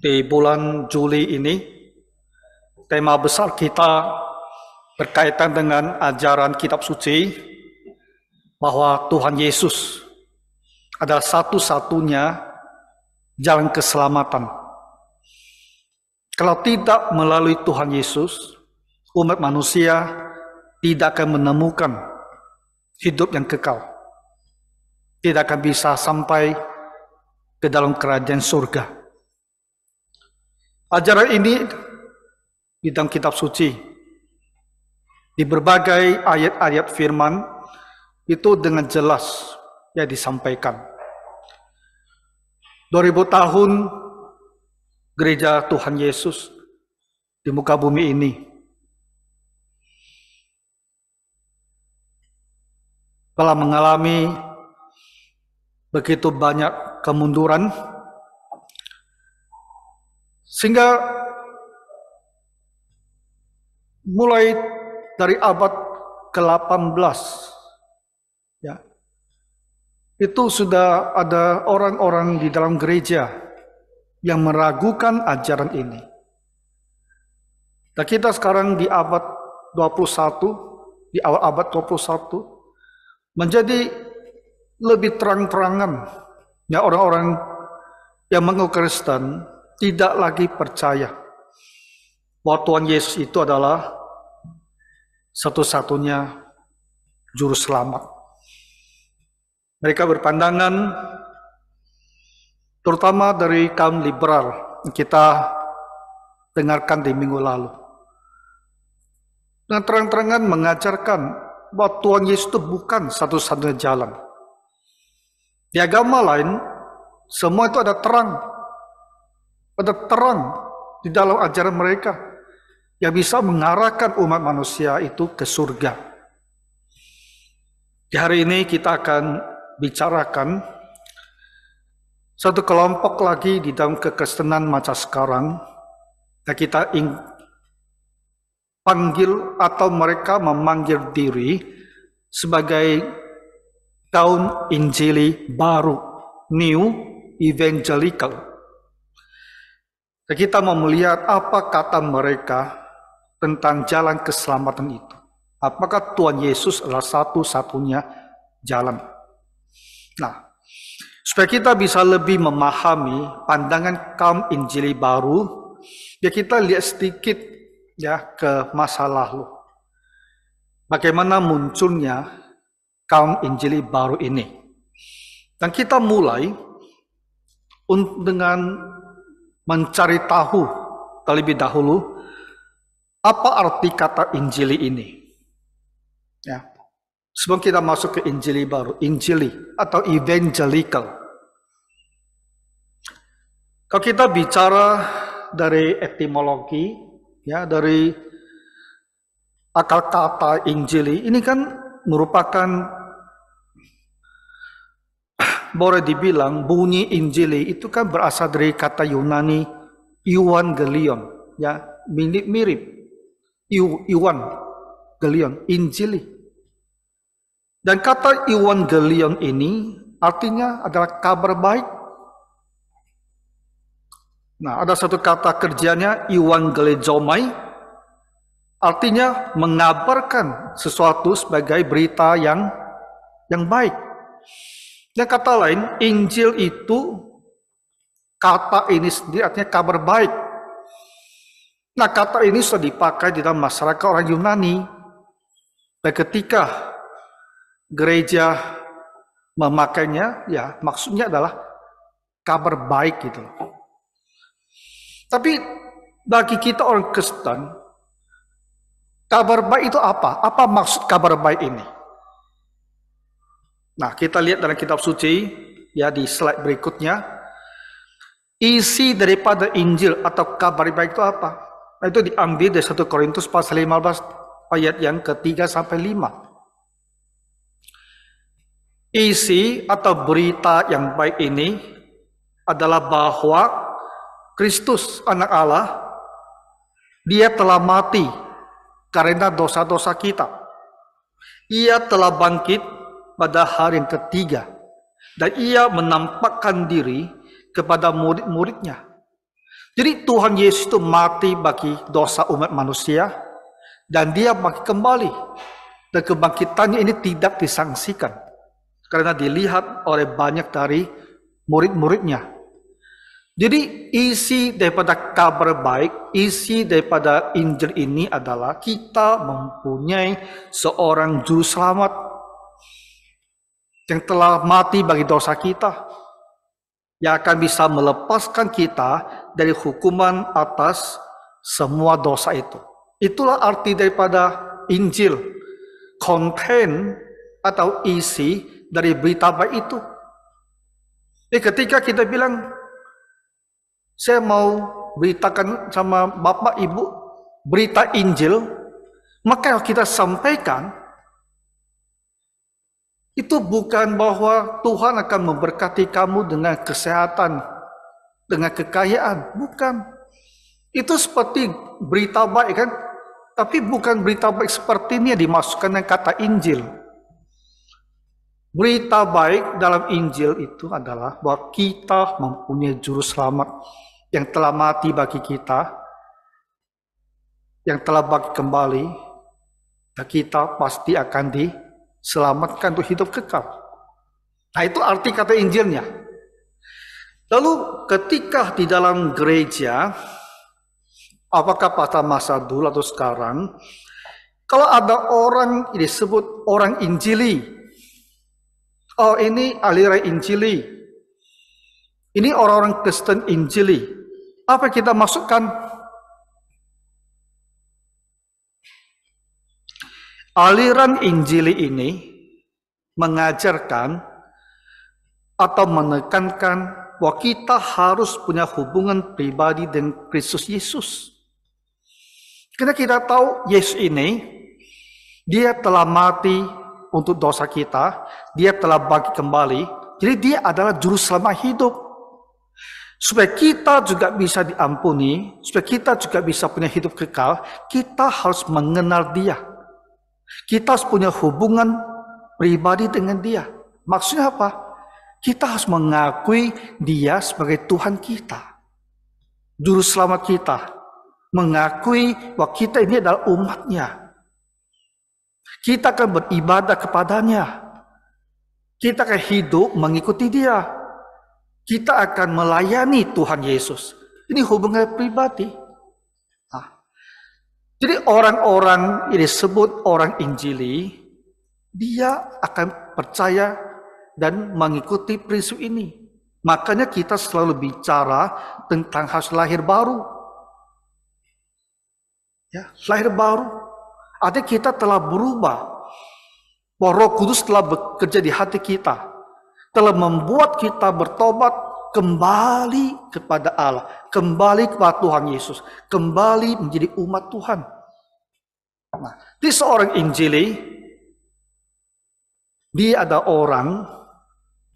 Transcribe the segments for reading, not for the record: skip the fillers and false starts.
Di bulan Juli ini, tema besar kita berkaitan dengan ajaran kitab suci bahwa Tuhan Yesus adalah satu-satunya jalan keselamatan. Kalau tidak melalui Tuhan Yesus, umat manusia tidak akan menemukan hidup yang kekal. Tidak akan bisa sampai ke dalam kerajaan surga. Ajaran ini di dalam kitab suci, di berbagai ayat-ayat firman, itu dengan jelas disampaikan. 2000 tahun gereja Tuhan Yesus di muka bumi ini telah mengalami begitu banyak kemunduran, sehingga mulai dari abad ke-18 itu sudah ada orang-orang di dalam gereja yang meragukan ajaran ini. Dan kita sekarang di abad 21, di awal abad 21, menjadi lebih terang-terangan orang-orang yang mengaku Kristen tidak lagi percaya bahwa Tuhan Yesus itu adalah satu-satunya juru selamat. Mereka berpandangan, terutama dari kaum liberal yang kita dengarkan di minggu lalu, dengan terang-terangan mengajarkan bahwa Tuhan Yesus itu bukan satu-satunya jalan. Di agama lain, semua itu ada terang di dalam ajaran mereka yang bisa mengarahkan umat manusia itu ke surga. Di hari ini kita akan bicarakan satu kelompok lagi di dalam kekristenan masa sekarang yang kita panggil atau mereka memanggil diri sebagai kaum Injili baru, New Evangelical. Dan kita mau melihat apa kata mereka tentang jalan keselamatan itu. Apakah Tuhan Yesus adalah satu-satunya jalan? Nah, supaya kita bisa lebih memahami pandangan kaum Injili baru, kita lihat sedikit ke masa lalu. Bagaimana munculnya kaum Injili baru ini. Dan kita mulai dengan mencari tahu terlebih dahulu apa arti kata Injili ini. Sebelum kita masuk ke Injili baru, Injili atau evangelical. Kalau kita bicara dari etimologi, dari akar kata Injili, ini kan merupakan, boleh dibilang bunyi Injili itu kan berasal dari kata Yunani Evangelion, mirip Evangelion, Injili. Dan kata Evangelion ini artinya adalah kabar baik. Nah, ada satu kata kerjanya Evangelizomai, artinya mengabarkan sesuatu sebagai berita yang baik. Yang kata lain, Injil itu, kata ini sendiri artinya kabar baik. Nah, kata ini sudah dipakai di dalam masyarakat orang Yunani. Dan ketika gereja memakainya, maksudnya adalah kabar baik gitu. Tapi bagi kita orang Kristen, kabar baik itu apa? Apa maksud kabar baik ini? Nah, kita lihat dalam kitab suci, di slide berikutnya, isi daripada Injil atau kabar baik itu apa? Nah, itu diambil dari 1 Korintus pasal 15 ayat yang ke-3 sampai 5. Isi atau berita yang baik ini adalah bahwa Kristus anak Allah, dia telah mati karena dosa-dosa kita. Ia telah bangkit pada hari yang ketiga, dan ia menampakkan diri kepada murid-muridnya. Jadi Tuhan Yesus itu mati bagi dosa umat manusia, dan dia bangkit kembali. Dan kebangkitannya ini tidak disangsikan, karena dilihat oleh banyak dari murid-muridnya. Jadi isi daripada kabar baik, isi daripada Injil ini adalah kita mempunyai seorang juru selamat yang telah mati bagi dosa kita, yang akan bisa melepaskan kita dari hukuman atas semua dosa itu. Itulah arti daripada Injil, konten atau isi dari berita baik itu. Jadi ketika kita bilang, saya mau beritakan sama Bapak Ibu berita Injil, maka yang kita sampaikan itu bukan bahwa Tuhan akan memberkati kamu dengan kesehatan, dengan kekayaan, bukan. Itu seperti berita baik kan, tapi bukan berita baik seperti ini yang dimasukkan dengan kata Injil. Berita baik dalam Injil itu adalah bahwa kita mempunyai juru selamat yang telah mati bagi kita, yang telah bangkit kembali, dan kita pasti akan diselamatkan untuk hidup kekal. Nah, itu arti kata Injilnya. Lalu ketika di dalam gereja, apakah pada masa dulu atau sekarang, kalau ada orang disebut orang Injili, oh ini aliran Injili, ini orang-orang Kristen Injili, apa yang kita masukkan? Aliran Injili ini mengajarkan atau menekankan bahwa kita harus punya hubungan pribadi dengan Kristus Yesus. Karena kita tahu Yesus ini, dia telah mati untuk dosa kita, dia telah bangkit kembali, jadi dia adalah juru selamat hidup. Supaya kita juga bisa diampuni, supaya kita juga bisa punya hidup kekal, kita harus mengenal dia. Kita harus punya hubungan pribadi dengan dia. Maksudnya apa? Kita harus mengakui dia sebagai Tuhan kita, juru selamat kita. Mengakui bahwa kita ini adalah umatnya. Kita akan beribadah kepadanya. Kita akan hidup mengikuti dia. Kita akan melayani Tuhan Yesus. Ini hubungan pribadi. Nah, jadi orang-orang yang disebut orang Injili, dia akan percaya dan mengikuti prinsip ini. Makanya kita selalu bicara tentang hasil lahir baru. Ya, lahir baru. Artinya kita telah berubah. Bahwa Roh Kudus telah bekerja di hati kita, telah membuat kita bertobat kembali kepada Allah, kembali kepada Tuhan Yesus, kembali menjadi umat Tuhan. Nah, di seorang Injili, dia ada orang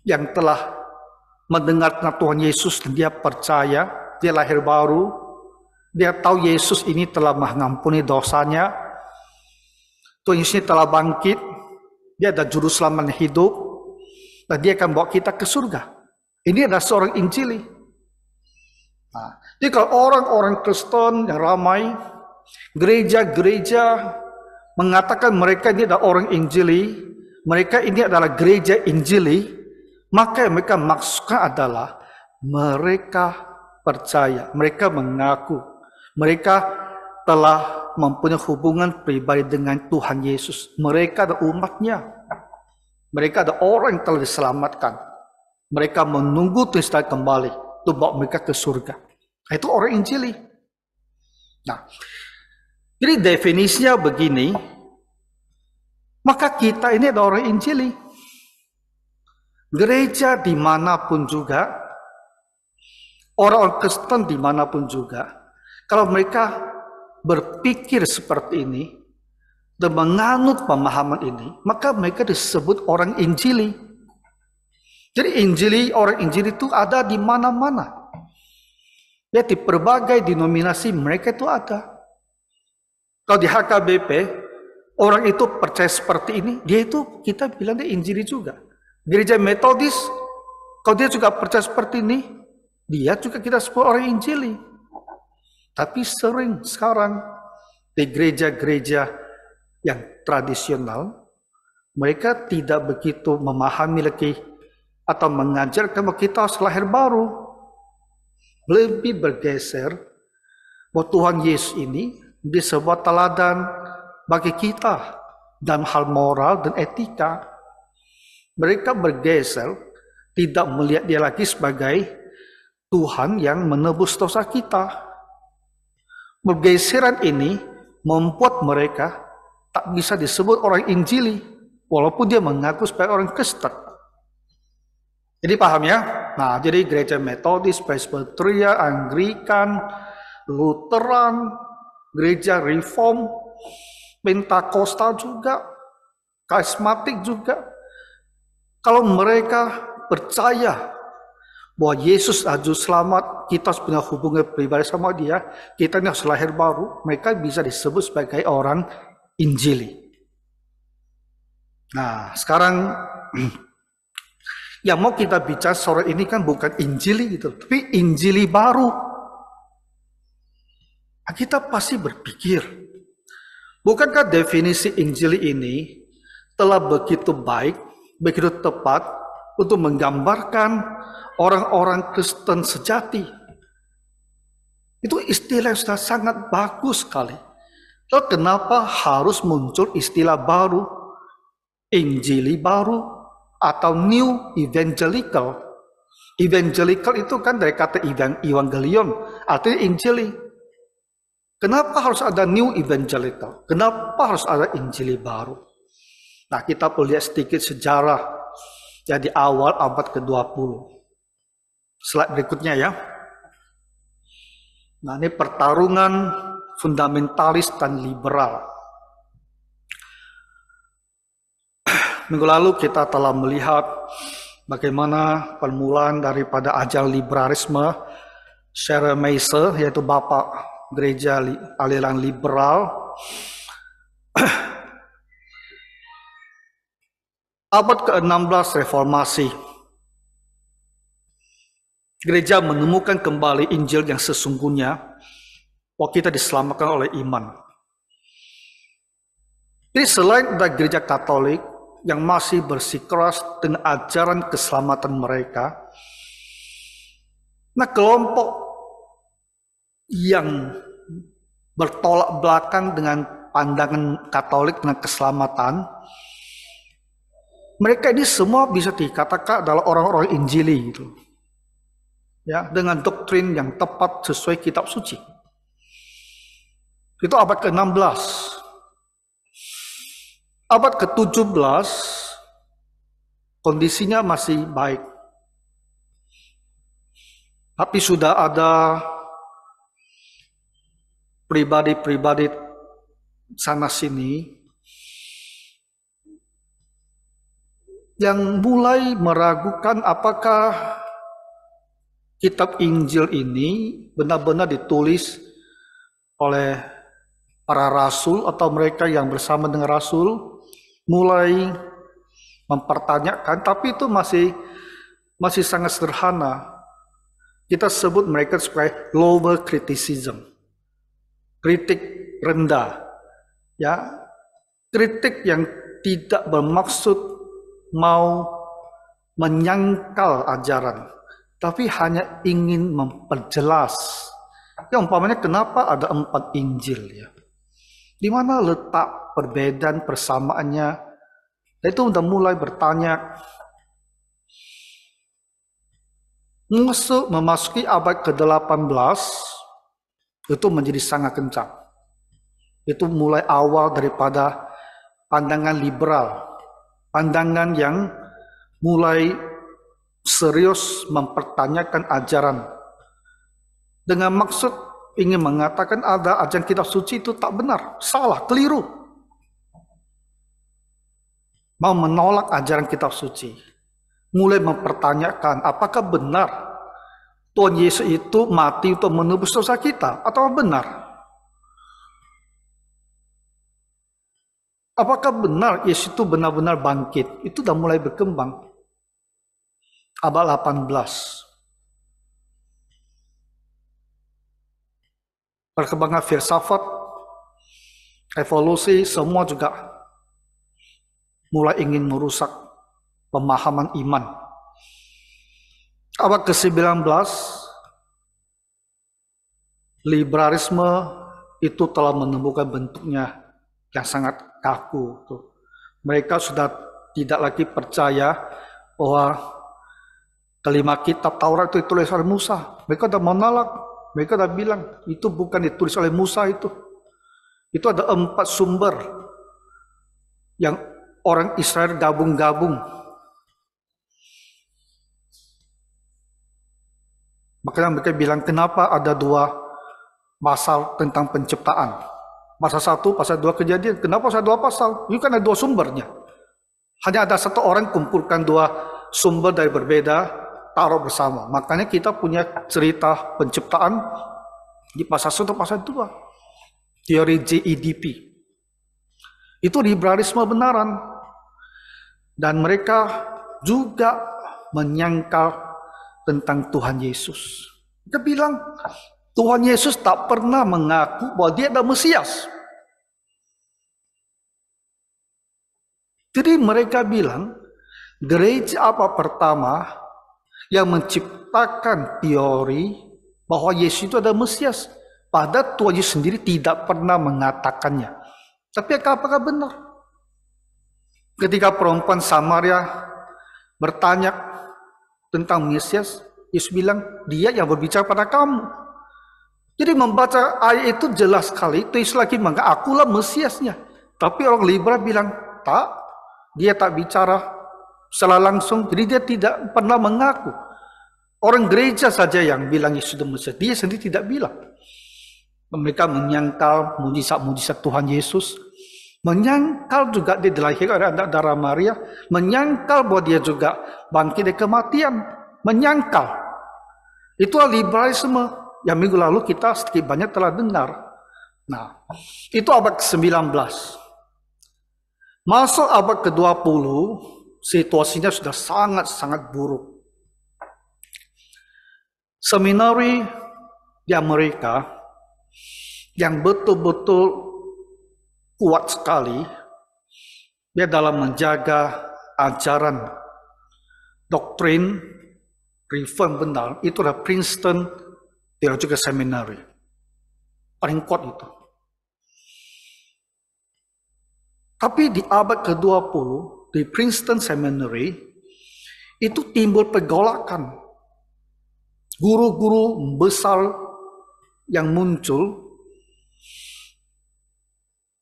yang telah mendengar tentang Tuhan Yesus dan dia percaya, dia lahir baru, dia tahu Yesus ini telah mengampuni dosanya, Tuhan Yesus ini telah bangkit, dia ada juru selamat hidup, dan dia akan bawa kita ke surga. Ini adalah seorang Injili. Nah, jadi kalau orang-orang Kristen yang ramai, gereja-gereja mengatakan mereka ini adalah orang Injili, mereka ini adalah gereja Injili, maka yang mereka maksudkan adalah mereka percaya, mereka mengaku, mereka telah mempunyai hubungan pribadi dengan Tuhan Yesus. Mereka adalah umatnya. Mereka ada orang yang telah diselamatkan. Mereka menunggu Tuhan kembali untuk bawa mereka ke surga. Nah, itu orang Injili. Nah, jadi definisinya begini. Maka kita ini ada orang Injili. Gereja dimanapun juga, orang-orang Kristen dimanapun juga, kalau mereka berpikir seperti ini, dan menganut pemahaman ini, maka mereka disebut orang Injili. Jadi Injili, orang Injili itu ada di mana-mana. Ya, di berbagai denominasi mereka itu ada. Kalau di HKBP, orang itu percaya seperti ini, dia itu kita bilang dia Injili juga. Gereja Metodis, kalau dia juga percaya seperti ini, dia juga kita sebut orang Injili. Tapi sering sekarang di gereja-gereja yang tradisional, mereka tidak begitu memahami lagi atau mengajarkan bahwa kita harus lahir baru. Lebih bergeser bahwa Tuhan Yesus ini di sebuah teladan bagi kita dalam hal moral dan etika. Mereka bergeser, tidak melihat dia lagi sebagai Tuhan yang menebus dosa kita. Pergeseran ini membuat mereka tak bisa disebut orang Injili, walaupun dia mengaku sebagai orang Kristen. Jadi paham ya? Nah, jadi gereja Metodis, Presbyteria, Anglikan, Lutheran, gereja Reform, Pentakosta juga, Karismatik juga. Kalau mereka percaya bahwa Yesus Juru Selamat, kita harus punya hubungan pribadi sama dia, kita ini harus lahir baru, mereka bisa disebut sebagai orang Injili. Nah, sekarang yang mau kita bicara sore ini kan bukan Injili gitu, tapi Injili baru. Nah, kita pasti berpikir, bukankah definisi Injili ini telah begitu baik, begitu tepat untuk menggambarkan orang-orang Kristen sejati? Itu istilah yang sudah sangat bagus sekali. Lalu kenapa harus muncul istilah baru, Injili baru, atau New Evangelical? Evangelical itu kan dari kata Evangelion, artinya Injili. Kenapa harus ada New Evangelical? Kenapa harus ada Injili baru? Nah, kita perlu lihat sedikit sejarah jadi awal abad ke-20. Slide berikutnya ya. Nah, ini pertarungan fundamentalis dan liberal. Minggu lalu kita telah melihat bagaimana permulaan daripada ajaran liberalisme Schleiermacher, yaitu bapak gereja aliran liberal. Abad ke-16 reformasi. Gereja menemukan kembali Injil yang sesungguhnya bahwa kita diselamatkan oleh iman. Jadi selain ada gereja Katolik yang masih bersikeras dengan ajaran keselamatan mereka, nah kelompok yang bertolak belakang dengan pandangan Katolik dengan keselamatan, mereka ini semua bisa dikatakan adalah orang-orang Injili gitu. Ya, dengan doktrin yang tepat sesuai kitab suci. Itu abad ke-16. Abad ke-17 kondisinya masih baik. Tapi sudah ada pribadi-pribadi sana sini yang mulai meragukan apakah kitab Injil ini benar-benar ditulis oleh para rasul atau mereka yang bersama dengan rasul, mulai mempertanyakan, tapi itu masih sangat sederhana. Kita sebut mereka sebagai lower criticism, kritik rendah, ya, kritik yang tidak bermaksud mau menyangkal ajaran, tapi hanya ingin memperjelas. Ya, umpamanya kenapa ada 4 Injil ya? Di mana letak perbedaan persamaannya? Dan itu udah mulai bertanya. Memasuki abad ke-18 itu menjadi sangat kencang. Itu mulai awal daripada pandangan liberal, pandangan yang mulai serius mempertanyakan ajaran dengan maksud ingin mengatakan ada ajaran kitab suci itu tak benar, salah, keliru. Mau menolak ajaran kitab suci, mulai mempertanyakan apakah benar Tuhan Yesus itu mati untuk menebus dosa kita, atau benar? Apakah benar Yesus itu benar-benar bangkit? Itu sudah mulai berkembang. Abad 18. perkembangan filsafat, evolusi, semua juga mulai ingin merusak pemahaman iman. Abad ke-19, liberalisme itu telah menemukan bentuknya yang sangat kaku. Mereka sudah tidak lagi percaya bahwa kelima kitab Taurat itu ditulis oleh Musa. Mereka sudah menolak. Mereka sudah bilang, itu bukan ditulis oleh Musa itu. Itu ada 4 sumber yang orang Israel gabung-gabung. Makanya mereka bilang, kenapa ada 2 pasal tentang penciptaan? Pasal 1, pasal 2 kejadian. Kenapa pasal 2 pasal? Itu kan ada 2 sumbernya. Hanya ada 1 orang kumpulkan 2 sumber dari berbeda, taruh bersama. Makanya kita punya cerita penciptaan di pasal 1 pasal 2. Teori JEDP. Itu liberalisme benaran. Dan mereka juga menyangkal tentang Tuhan Yesus. Dia bilang, Tuhan Yesus tak pernah mengaku bahwa dia adalah Mesias. Jadi mereka bilang, gereja apa pertama yang menciptakan teori bahwa Yesus itu adalah Mesias? Padahal Tuhan Yesus sendiri tidak pernah mengatakannya. Tapi apakah benar? Ketika perempuan Samaria bertanya tentang Mesias, Yesus bilang, dia yang berbicara pada kamu. Jadi membaca ayat itu jelas sekali, Yesus lagi mengatakan, akulah Mesiasnya. Tapi orang liberal bilang, tak, dia tak bicara secara langsung, jadi dia tidak pernah mengaku. Orang gereja saja yang bilang Yesus adalah Mesias, dia sendiri tidak bilang. Mereka menyangkal mujizat-mujizat Tuhan Yesus, menyangkal juga dia dilahirkan oleh anak darah Maria, menyangkal bahwa dia juga bangkit dari kematian, menyangkal. Itulah liberalisme yang minggu lalu kita sedikit banyak telah dengar. Nah, itu abad ke-19. Masuk abad ke-20, situasinya sudah sangat-sangat buruk. Seminari di Amerika yang betul-betul kuat sekali, dia dalam menjaga ajaran doktrin reform benar, itu adalah Princeton Theological Seminary. Paling kuat itu. Tapi di abad ke-20, di Princeton Seminary, itu timbul pergolakan. Guru-guru besar yang muncul,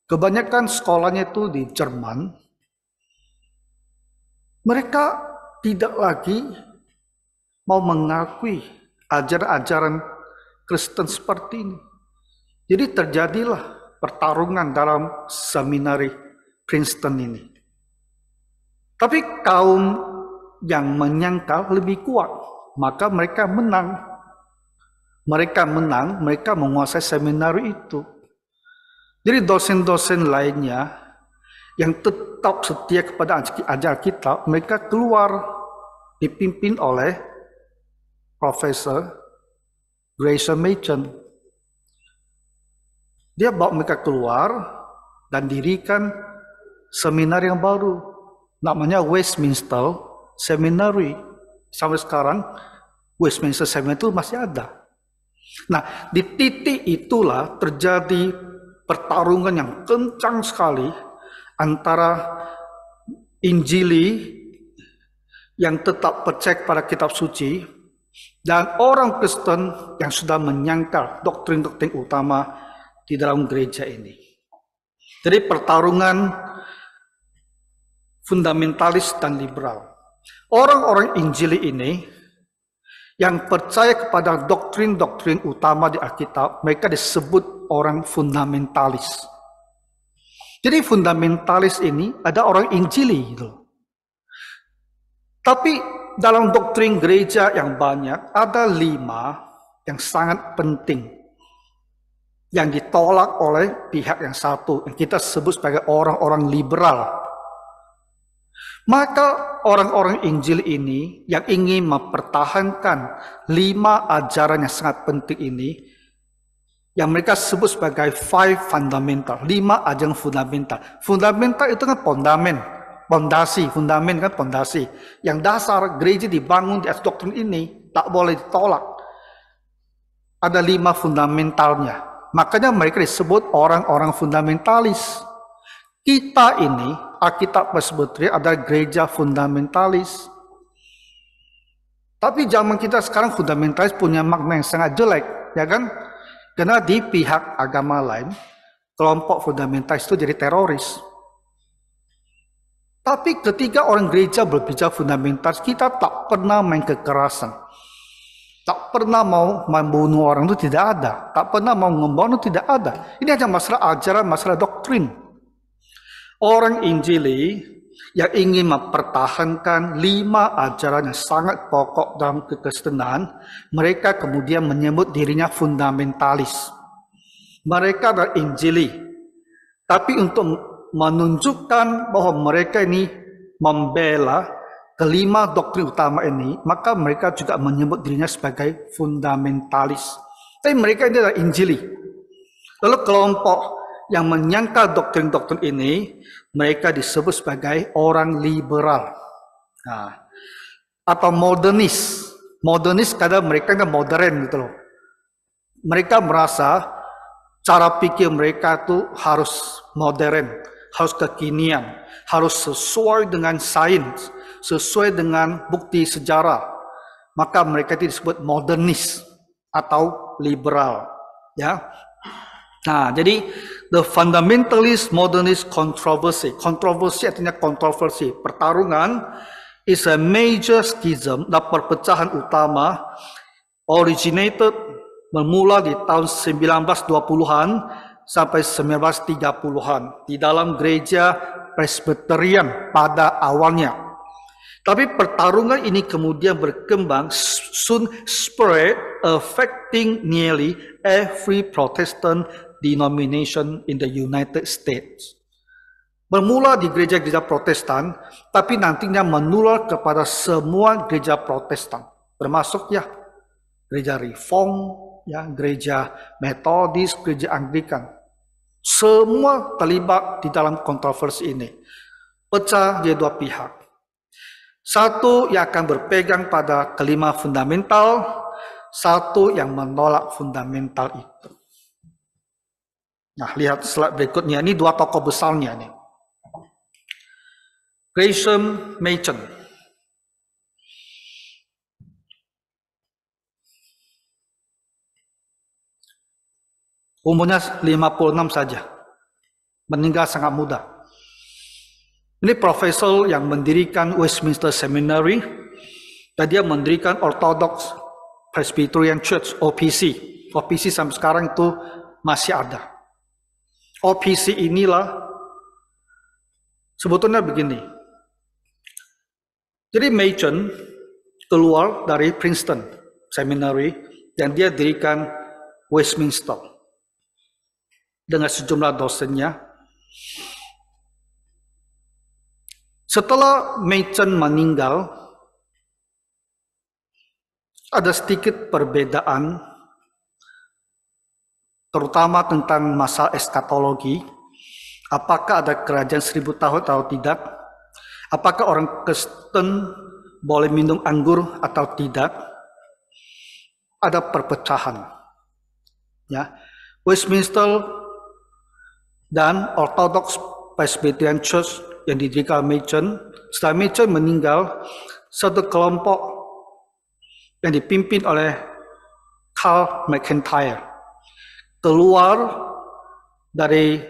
kebanyakan sekolahnya itu di Jerman, mereka tidak lagi mau mengakui ajaran-ajaran Kristen seperti ini. Jadi terjadilah pertarungan dalam seminari Princeton ini. Tapi kaum yang menyangkal lebih kuat, maka mereka menang. Mereka menguasai seminari itu. Jadi dosen-dosen lainnya yang tetap setia kepada ajaran kita, mereka keluar dipimpin oleh Profesor Grayson Machen. Dia bawa mereka keluar dan dirikan seminar yang baru, namanya Westminster Seminary. Sampai sekarang Westminster Seminary itu masih ada. Nah, di titik itulah terjadi pertarungan yang kencang sekali antara Injili yang tetap percaya pada kitab suci dan orang Kristen yang sudah menyangkal doktrin-doktrin utama di dalam gereja ini. Jadi pertarungan fundamentalis dan liberal. Orang-orang Injili ini yang percaya kepada doktrin-doktrin utama di Alkitab, mereka disebut orang fundamentalis. Jadi fundamentalis ini ada orang Injili gitu. Tapi dalam doktrin gereja yang banyak, ada 5 yang sangat penting yang ditolak oleh pihak yang satu, yang kita sebut sebagai orang-orang liberal. Maka orang-orang Injil ini yang ingin mempertahankan 5 ajaran yang sangat penting ini, yang mereka sebut sebagai five fundamental, 5 ajang fundamental. Fundamental itu kan pondasi, fundamen kan pondasi. Yang dasar gereja dibangun di atas doktrin ini tak boleh ditolak. Ada 5 fundamentalnya. Makanya mereka disebut orang-orang fundamentalis. Kita ini, Alkitab Presbyterian adalah gereja fundamentalis. Tapi zaman kita sekarang fundamentalis punya makna yang sangat jelek, ya kan? Karena di pihak agama lain, kelompok fundamentalis itu jadi teroris. Tapi ketika orang gereja berbicara fundamentalis, kita tak pernah main kekerasan. Tak pernah mau membunuh orang itu tidak ada. Tak pernah mau membunuh tidak ada. Ini hanya masalah ajaran, masalah doktrin. Orang Injili yang ingin mempertahankan 5 ajaran yang sangat pokok dalam kekristenan, mereka kemudian menyebut dirinya fundamentalis. Mereka adalah Injili. Tapi untuk menunjukkan bahwa mereka ini membela kelima doktrin utama ini, maka mereka juga menyebut dirinya sebagai fundamentalis. Tapi mereka ini adalah Injili. Lalu kelompok yang menyangkal doktrin-doktrin ini, mereka disebut sebagai orang liberal. Nah, atau modernis. Modernis karena mereka kan modern gitu loh. Mereka merasa cara pikir mereka itu harus modern, harus kekinian, harus sesuai dengan sains, sesuai dengan bukti sejarah. Maka mereka itu disebut modernis atau liberal. Ya. Nah, jadi the fundamentalist modernist controversy. Kontroversi artinya kontroversi. Pertarungan is a major schism, dan perpecahan utama originated bermula di tahun 1920-an sampai 1930-an di dalam gereja Presbyterian pada awalnya. Tapi pertarungan ini kemudian berkembang, soon spread, affecting nearly every Protestant denomination in the United States. Bermula di gereja-gereja Protestan, tapi nantinya menular kepada semua gereja Protestan, termasuk ya gereja Reform, ya gereja Metodis, gereja Anglikan. Semua terlibat di dalam kontroversi ini. Pecah di 2 pihak. Satu yang akan berpegang pada kelima fundamental, satu yang menolak fundamental itu. Nah, lihat slide berikutnya. Ini 2 tokoh besarnya nih. Gresham Machen. Umurnya 56 saja. Meninggal sangat muda. Ini profesor yang mendirikan Westminster Seminary, dan dia mendirikan Orthodox Presbyterian Church, OPC. OPC sampai sekarang itu masih ada. OPC inilah sebetulnya begini. Jadi Machen keluar dari Princeton Seminary dan dia dirikan Westminster dengan sejumlah dosennya. Setelah Machen meninggal, ada sedikit perbedaan, terutama tentang masalah eskatologi. Apakah ada kerajaan 1000 tahun atau tidak? Apakah orang Kristen boleh minum anggur atau tidak? Ada perpecahan. Ya, Westminster dan Orthodox Presbyterian Church yang didirikan Machen, setelah Machen meninggal, satu kelompok yang dipimpin oleh Karl McIntyre keluar dari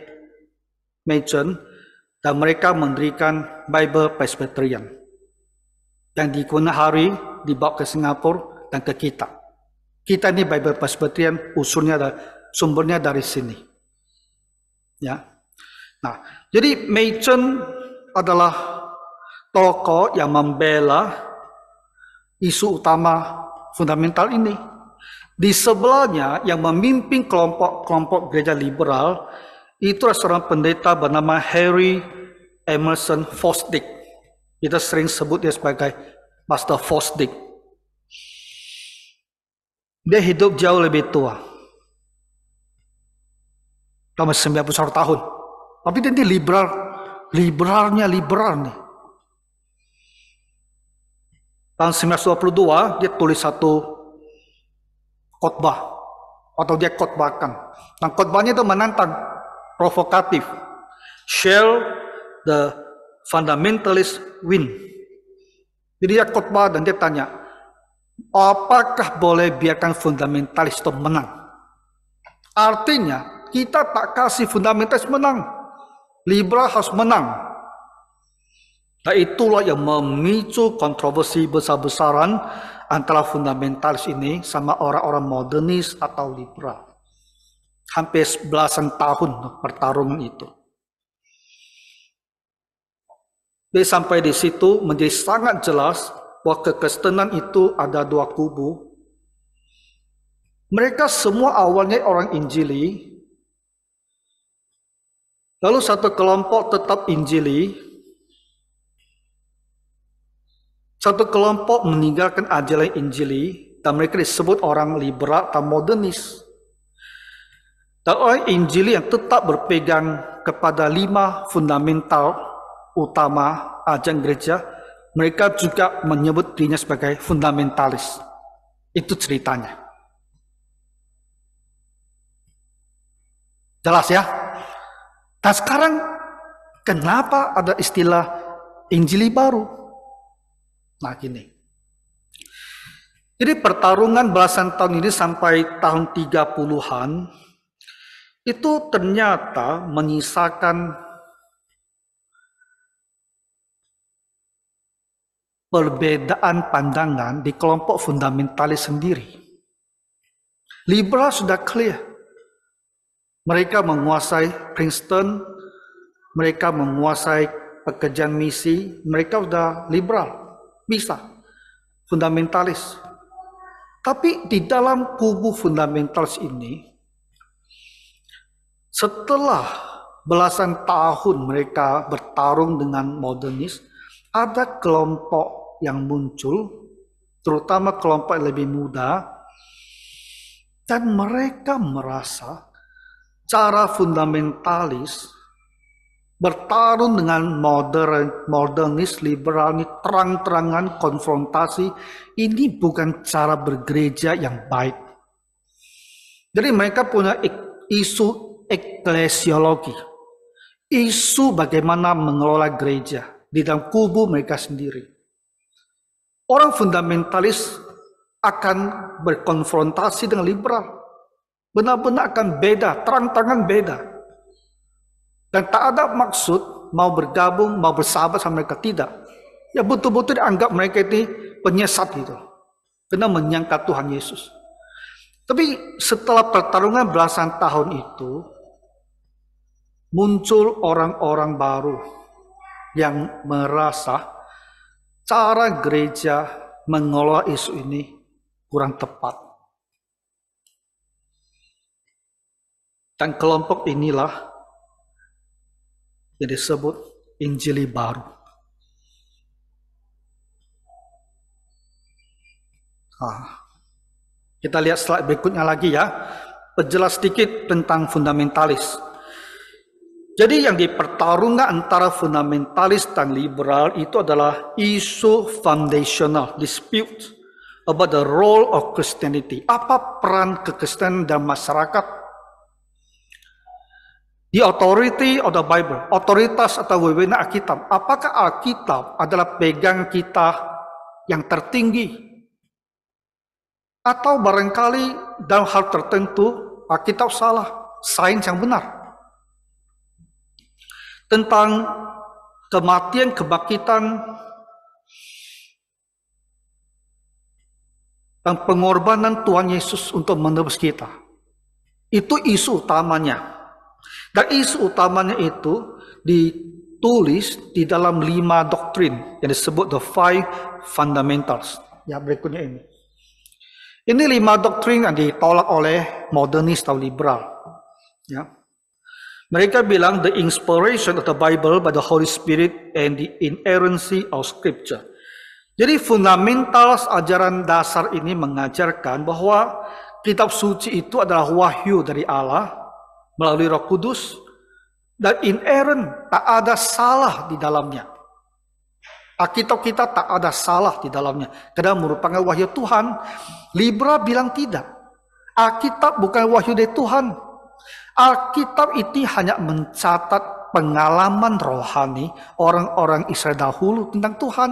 Machen dan mereka mendirikan Bible Presbyterian yang di kemudian hari dibawa ke Singapura dan ke kita. Kita ini Bible Presbyterian sumbernya dari sini. Ya. Nah, jadi Machen adalah tokoh yang membela isu utama fundamental ini. Di sebelahnya yang memimpin kelompok gereja liberal itu seorang pendeta bernama Harry Emerson Fosdick. Kita sering sebut dia sebagai Pastor Fosdick. Dia hidup jauh lebih tua. selama 91 tahun. Tapi dia liberalnya liberal nih. Tahun 1922 dia tulis satu khotbah atau dia khotbahkan. Nah, khotbahnya itu menantang, provokatif. Shall the fundamentalist win? Jadi dia khotbah dan dia tanya, apakah boleh biarkan fundamentalis itu menang? Artinya kita tak kasih fundamentalis menang, liberal harus menang. Nah, itulah yang memicu kontroversi besar-besaran antara fundamentalis ini sama orang-orang modernis atau liberal. Hampir belasan tahun pertarungan itu. Jadi sampai di situ menjadi sangat jelas bahwa kekristenan itu ada dua kubu. Mereka semua awalnya orang Injili. Lalu satu kelompok tetap Injili. Satu kelompok meninggalkan ajaran Injili dan mereka disebut orang liberal atau modernis. Dan orang Injili yang tetap berpegang kepada 5 fundamental utama ajaran gereja, mereka juga menyebut dirinya sebagai fundamentalis. Itu ceritanya. Jelas ya? Dan sekarang kenapa ada istilah Injili baru? Nah gini. Jadi pertarungan belasan tahun ini sampai tahun 30-an itu ternyata menyisakan perbedaan pandangan di kelompok fundamentalis sendiri. Liberal sudah clear. Mereka menguasai Princeton, mereka menguasai pekerjaan misi, mereka sudah liberal. Bisa, fundamentalis. Tapi di dalam kubu fundamentalis ini, setelah belasan tahun mereka bertarung dengan modernis, ada kelompok yang muncul, terutama kelompok yang lebih muda, dan mereka merasa cara fundamentalis bertarung dengan modernis liberal ini terang-terangan konfrontasi, ini bukan cara bergereja yang baik. Jadi mereka punya isu eklesiologi, isu bagaimana mengelola gereja di dalam kubu mereka sendiri. Orang fundamentalis akan berkonfrontasi dengan liberal, benar-benar akan beda, terang-terangan beda. Dan tak ada maksud mau bergabung, mau bersahabat sama mereka, tidak. Ya betul-betul dianggap mereka itu penyesat gitu. Karena menyangka Tuhan Yesus. Tapi setelah pertarungan belasan tahun itu, muncul orang-orang baru yang merasa cara gereja mengelola isu ini kurang tepat. Dan kelompok inilah yang disebut Injili baru. Kita lihat slide berikutnya lagi ya. Perjelas sedikit tentang fundamentalis. Jadi yang dipertarungkan antara fundamentalis dan liberal itu adalah isu foundational, dispute about the role of Christianity. Apa peran kekristenan dalam masyarakat? The authority of the Bible, otoritas atau wewenang Alkitab. Apakah Alkitab adalah pegang kita yang tertinggi? Atau barangkali dalam hal tertentu Alkitab salah, sains yang benar. Tentang kematian, kebangkitan, dan pengorbanan Tuhan Yesus untuk menebus kita. Itu isu utamanya. Dan isu utamanya itu ditulis di dalam 5 doktrin yang disebut the 5 fundamentals. Ya, berikutnya ini. Ini 5 doktrin yang ditolak oleh modernis atau liberal. Ya. Mereka bilang the inspiration of the Bible by the Holy Spirit and the inerrancy of Scripture. Jadi fundamentals ajaran dasar ini mengajarkan bahwa kitab suci itu adalah wahyu dari Allah melalui Roh Kudus, dan inerrant, tak ada salah di dalamnya. Alkitab kita tak ada salah di dalamnya, karena merupakan wahyu Tuhan. Libra bilang tidak. Alkitab bukan wahyu dari Tuhan. Alkitab itu hanya mencatat pengalaman rohani orang-orang Israel dahulu tentang Tuhan.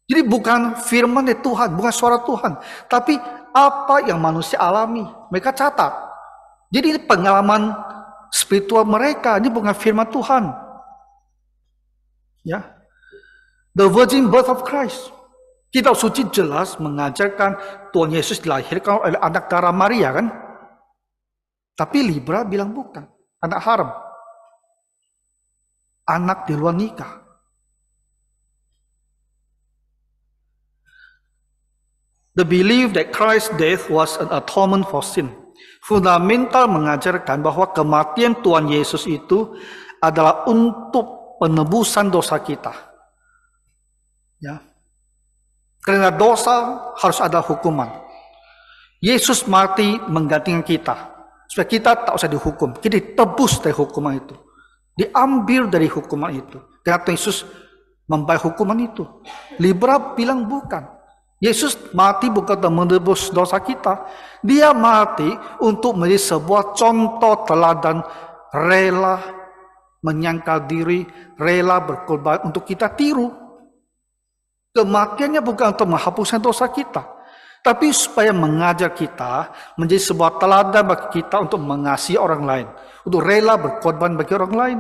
Jadi bukan firman dari Tuhan, bukan suara Tuhan, tapi apa yang manusia alami, mereka catat. Jadi ini pengalaman spiritual mereka, ini bukan firman Tuhan. Ya. The virgin birth of Christ. Kitab suci jelas mengajarkan Tuhan Yesus dilahirkan oleh anak darah Maria, kan? Tapi Libra bilang bukan, anak haram, anak di luar nikah. The belief that Christ's death was an atonement for sin. Fundamental mengajarkan bahwa kematian Tuhan Yesus itu adalah untuk penebusan dosa kita. Ya. Karena dosa harus ada hukuman. Yesus mati menggantikan kita, supaya kita tak usah dihukum. Kita ditebus dari hukuman itu, diambil dari hukuman itu. Karena Yesus membayar hukuman itu. Libra bilang bukan. Yesus mati bukan untuk menebus dosa kita. Dia mati untuk menjadi sebuah contoh teladan rela menyangkal diri, rela berkorban untuk kita tiru. Kematiannya bukan untuk menghapuskan dosa kita, tapi supaya mengajar kita menjadi sebuah teladan bagi kita untuk mengasihi orang lain, untuk rela berkorban bagi orang lain.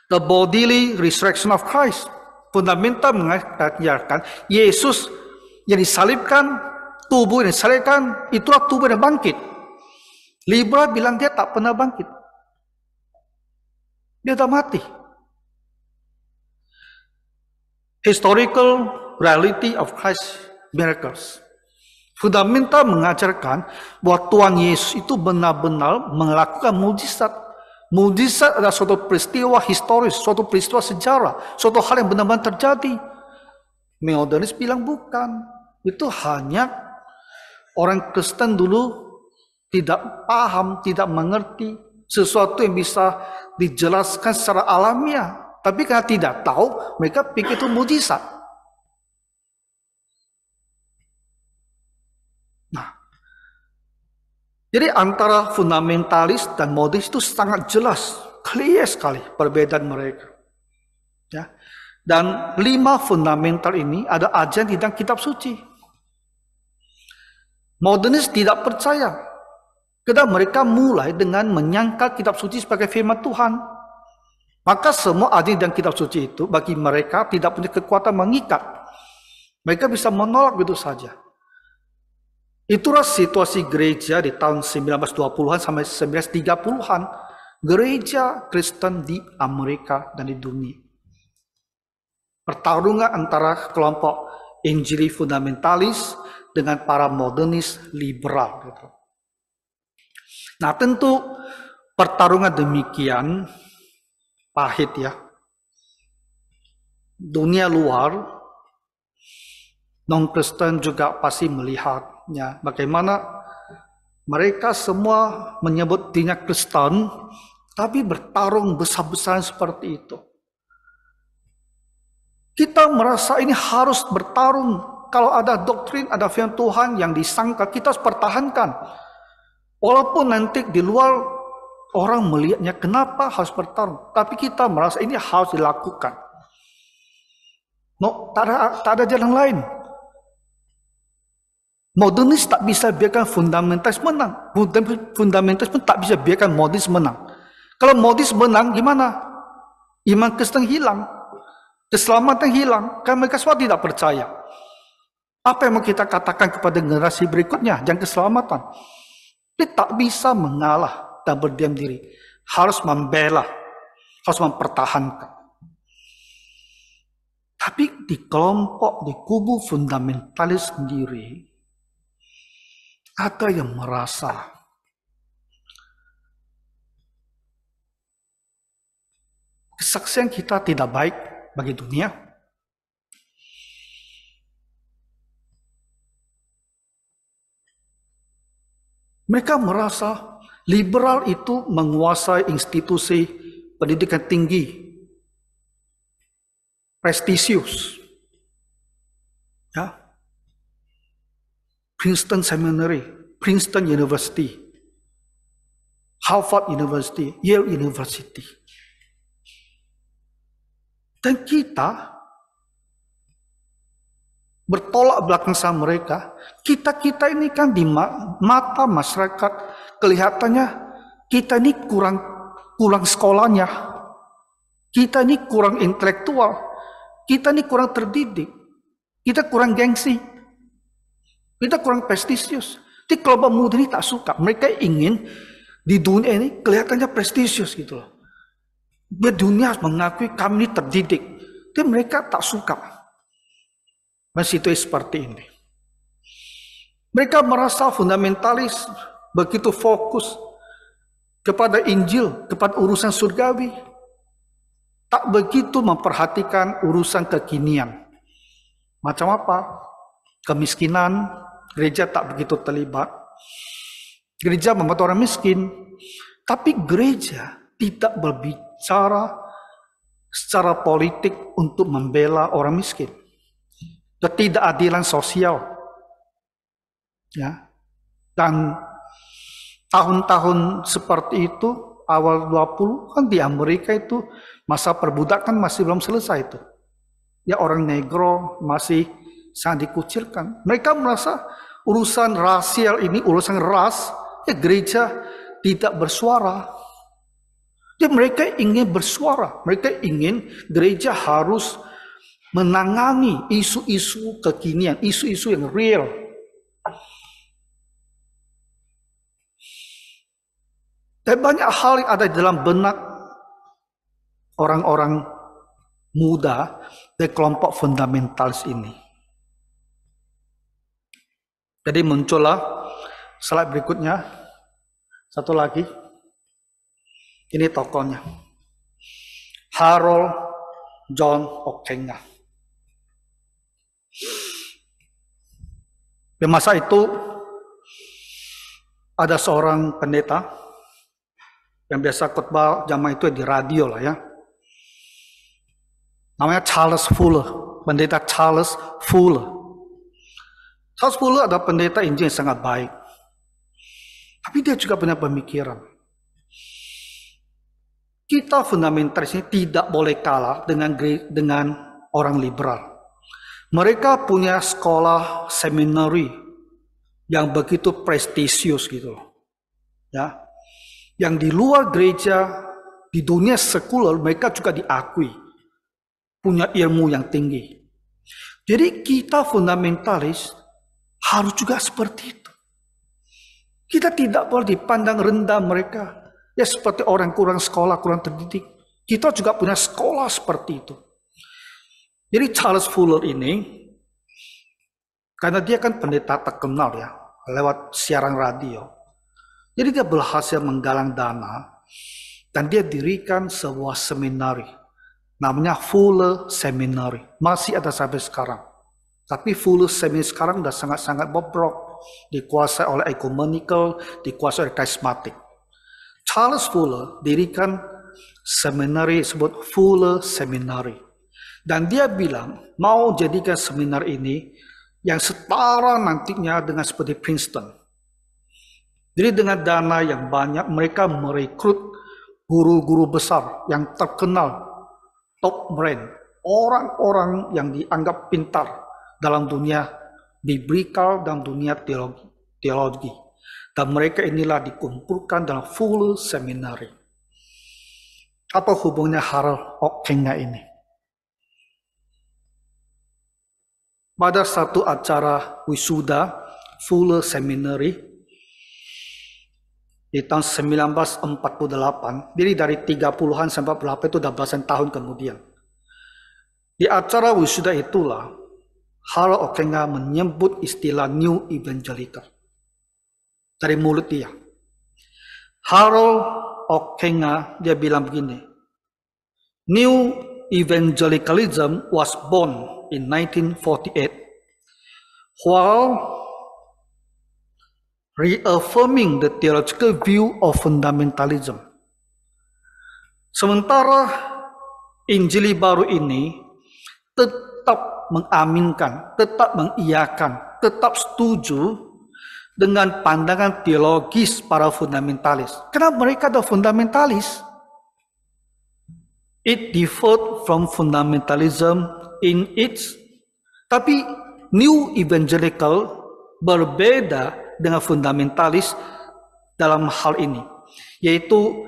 The bodily resurrection of Christ. Fundamental mengajarkan Yesus yang disalibkan, tubuh yang disalibkan, itulah tubuh yang bangkit. Libra bilang dia tak pernah bangkit. Dia sudah mati. Historical reality of Christ's miracles. Fundamental mengajarkan bahwa Tuhan Yesus itu benar-benar melakukan mujizat. Mujizat adalah suatu peristiwa historis, suatu peristiwa sejarah, suatu hal yang benar-benar terjadi. Modernis bilang bukan. Itu hanya orang Kristen dulu tidak paham, tidak mengerti sesuatu yang bisa dijelaskan secara alamiah. Tapi karena tidak tahu, mereka pikir itu mujizat. Nah, jadi antara fundamentalis dan modernis itu sangat jelas, clear sekali perbedaan mereka. Ya. Dan 5 fundamental ini ada ajaran tentang kitab suci. Modernis tidak percaya, karena mereka mulai dengan menyangkal kitab suci sebagai firman Tuhan. Maka semua ajaran dan kitab suci itu bagi mereka tidak punya kekuatan mengikat. Mereka bisa menolak begitu saja. Itulah situasi gereja di tahun 1920-an sampai 1930-an. Gereja Kristen di Amerika dan di dunia. Pertarungan antara kelompok Injili fundamentalis dengan para modernis liberal. Nah, tentu pertarungan demikian pahit ya. Dunia luar, non-Kristen juga pasti melihatnya. Bagaimana mereka semua menyebut dirinya Kristen, tapi bertarung besar-besaran seperti itu. Kita merasa ini harus bertarung. Kalau ada doktrin, ada firman Tuhan yang disangka, kita harus pertahankan. Walaupun nanti di luar orang melihatnya, kenapa harus bertarung? Tapi kita merasa ini harus dilakukan. No, tak ada jalan lain. Modernis tak bisa biarkan fundamentalis menang. Fundamentalis pun tak bisa biarkan modernis menang. Kalau modernis menang, gimana? Iman Kristen hilang. Keselamatan hilang. Karena mereka semua tidak percaya. Apa yang mau kita katakan kepada generasi berikutnya? Jangan keselamatan. Dia tak bisa mengalah dan berdiam diri, harus membela, harus mempertahankan. Tapi di kelompok, di kubu fundamentalis sendiri, ada yang merasa kesaksian kita tidak baik bagi dunia. Mereka merasa liberal itu menguasai institusi pendidikan tinggi, prestisius. Ya. Princeton Seminary, Princeton University, Harvard University, Yale University. Dan kita bertolak belakang sama mereka. Kita ini kan di mata masyarakat kelihatannya kita ini kurang sekolahnya. Kita ini kurang intelektual. Kita ini kurang terdidik. Kita kurang gengsi. Kita kurang prestisius. Jadi kelompok muda ini tak suka. Mereka ingin di dunia ini kelihatannya prestisius gitu loh. Biar dunia mengakui kami ini terdidik. Jadi mereka tak suka. Situasi seperti ini. Mereka merasa fundamentalis begitu fokus kepada Injil, kepada urusan surgawi. Tak begitu memperhatikan urusan kekinian. Macam apa? Kemiskinan, gereja tak begitu terlibat. Gereja membantu orang miskin. Tapi gereja tidak berbicara secara politik untuk membela orang miskin. Ketidakadilan sosial. Ya. Dan tahun-tahun seperti itu, awal 20 kan di Amerika itu masa perbudakan masih belum selesai itu. Ya, orang negro masih sangat dikucilkan. Mereka merasa urusan rasial ini, urusan ras, ya gereja tidak bersuara. Jadi mereka ingin bersuara. Mereka ingin gereja harus menangani isu-isu kekinian, isu-isu yang real. Dan banyak hal yang ada di dalam benak orang-orang muda dari kelompok fundamentalis ini. Jadi muncullah slide berikutnya. Satu lagi. Ini tokohnya. Harold John Ockenga. Di masa itu ada seorang pendeta yang biasa khotbah zaman itu di radio lah ya. Namanya Charles Fuller, pendeta Charles Fuller. Charles Fuller adalah pendeta Injil yang sangat baik. Tapi dia juga punya pemikiran. Kita fundamentalis ini tidak boleh kalah dengan orang liberal. Mereka punya sekolah seminari yang begitu prestisius gitu loh. Ya. Yang di luar gereja, di dunia sekuler mereka juga diakui punya ilmu yang tinggi. Jadi kita fundamentalis harus juga seperti itu. Kita tidak boleh dipandang rendah mereka. Ya seperti orang kurang sekolah, kurang terdidik. Kita juga punya sekolah seperti itu. Jadi Charles Fuller ini, karena dia kan pendeta terkenal ya, lewat siaran radio. Jadi dia berhasil menggalang dana, dan dia dirikan sebuah seminari. Namanya Fuller Seminary. Masih ada sampai sekarang. Tapi Fuller Seminary sekarang sudah sangat-sangat bobrok. Dikuasai oleh ecumenical, dikuasai oleh karismatik. Charles Fuller dirikan seminari disebut Fuller Seminary. Dan dia bilang mau jadikan seminar ini yang setara nantinya dengan seperti Princeton. Jadi dengan dana yang banyak mereka merekrut guru-guru besar yang terkenal, top brand, orang-orang yang dianggap pintar dalam dunia biblical dan dunia teologi. Dan mereka inilah dikumpulkan dalam Fuller Seminary. Apa hubungannya Harold Ockenga ini? Pada satu acara wisuda Fuller Seminary di tahun 1948, jadi dari 30-an sampai 48 itu udah belasan tahun kemudian. Di acara wisuda itulah Harold Ockenga menyebut istilah New Evangelical dari mulut dia. Harold Ockenga dia bilang begini, New Evangelicalism was born in 1948, while reaffirming the theological view of fundamentalism. Sementara Injili baru ini tetap mengaminkan, tetap mengiyakan, tetap setuju dengan pandangan teologis para fundamentalis. Kenapa mereka ada fundamentalis? It differed from fundamentalism in its, tapi New Evangelical berbeda dengan fundamentalis dalam hal ini, yaitu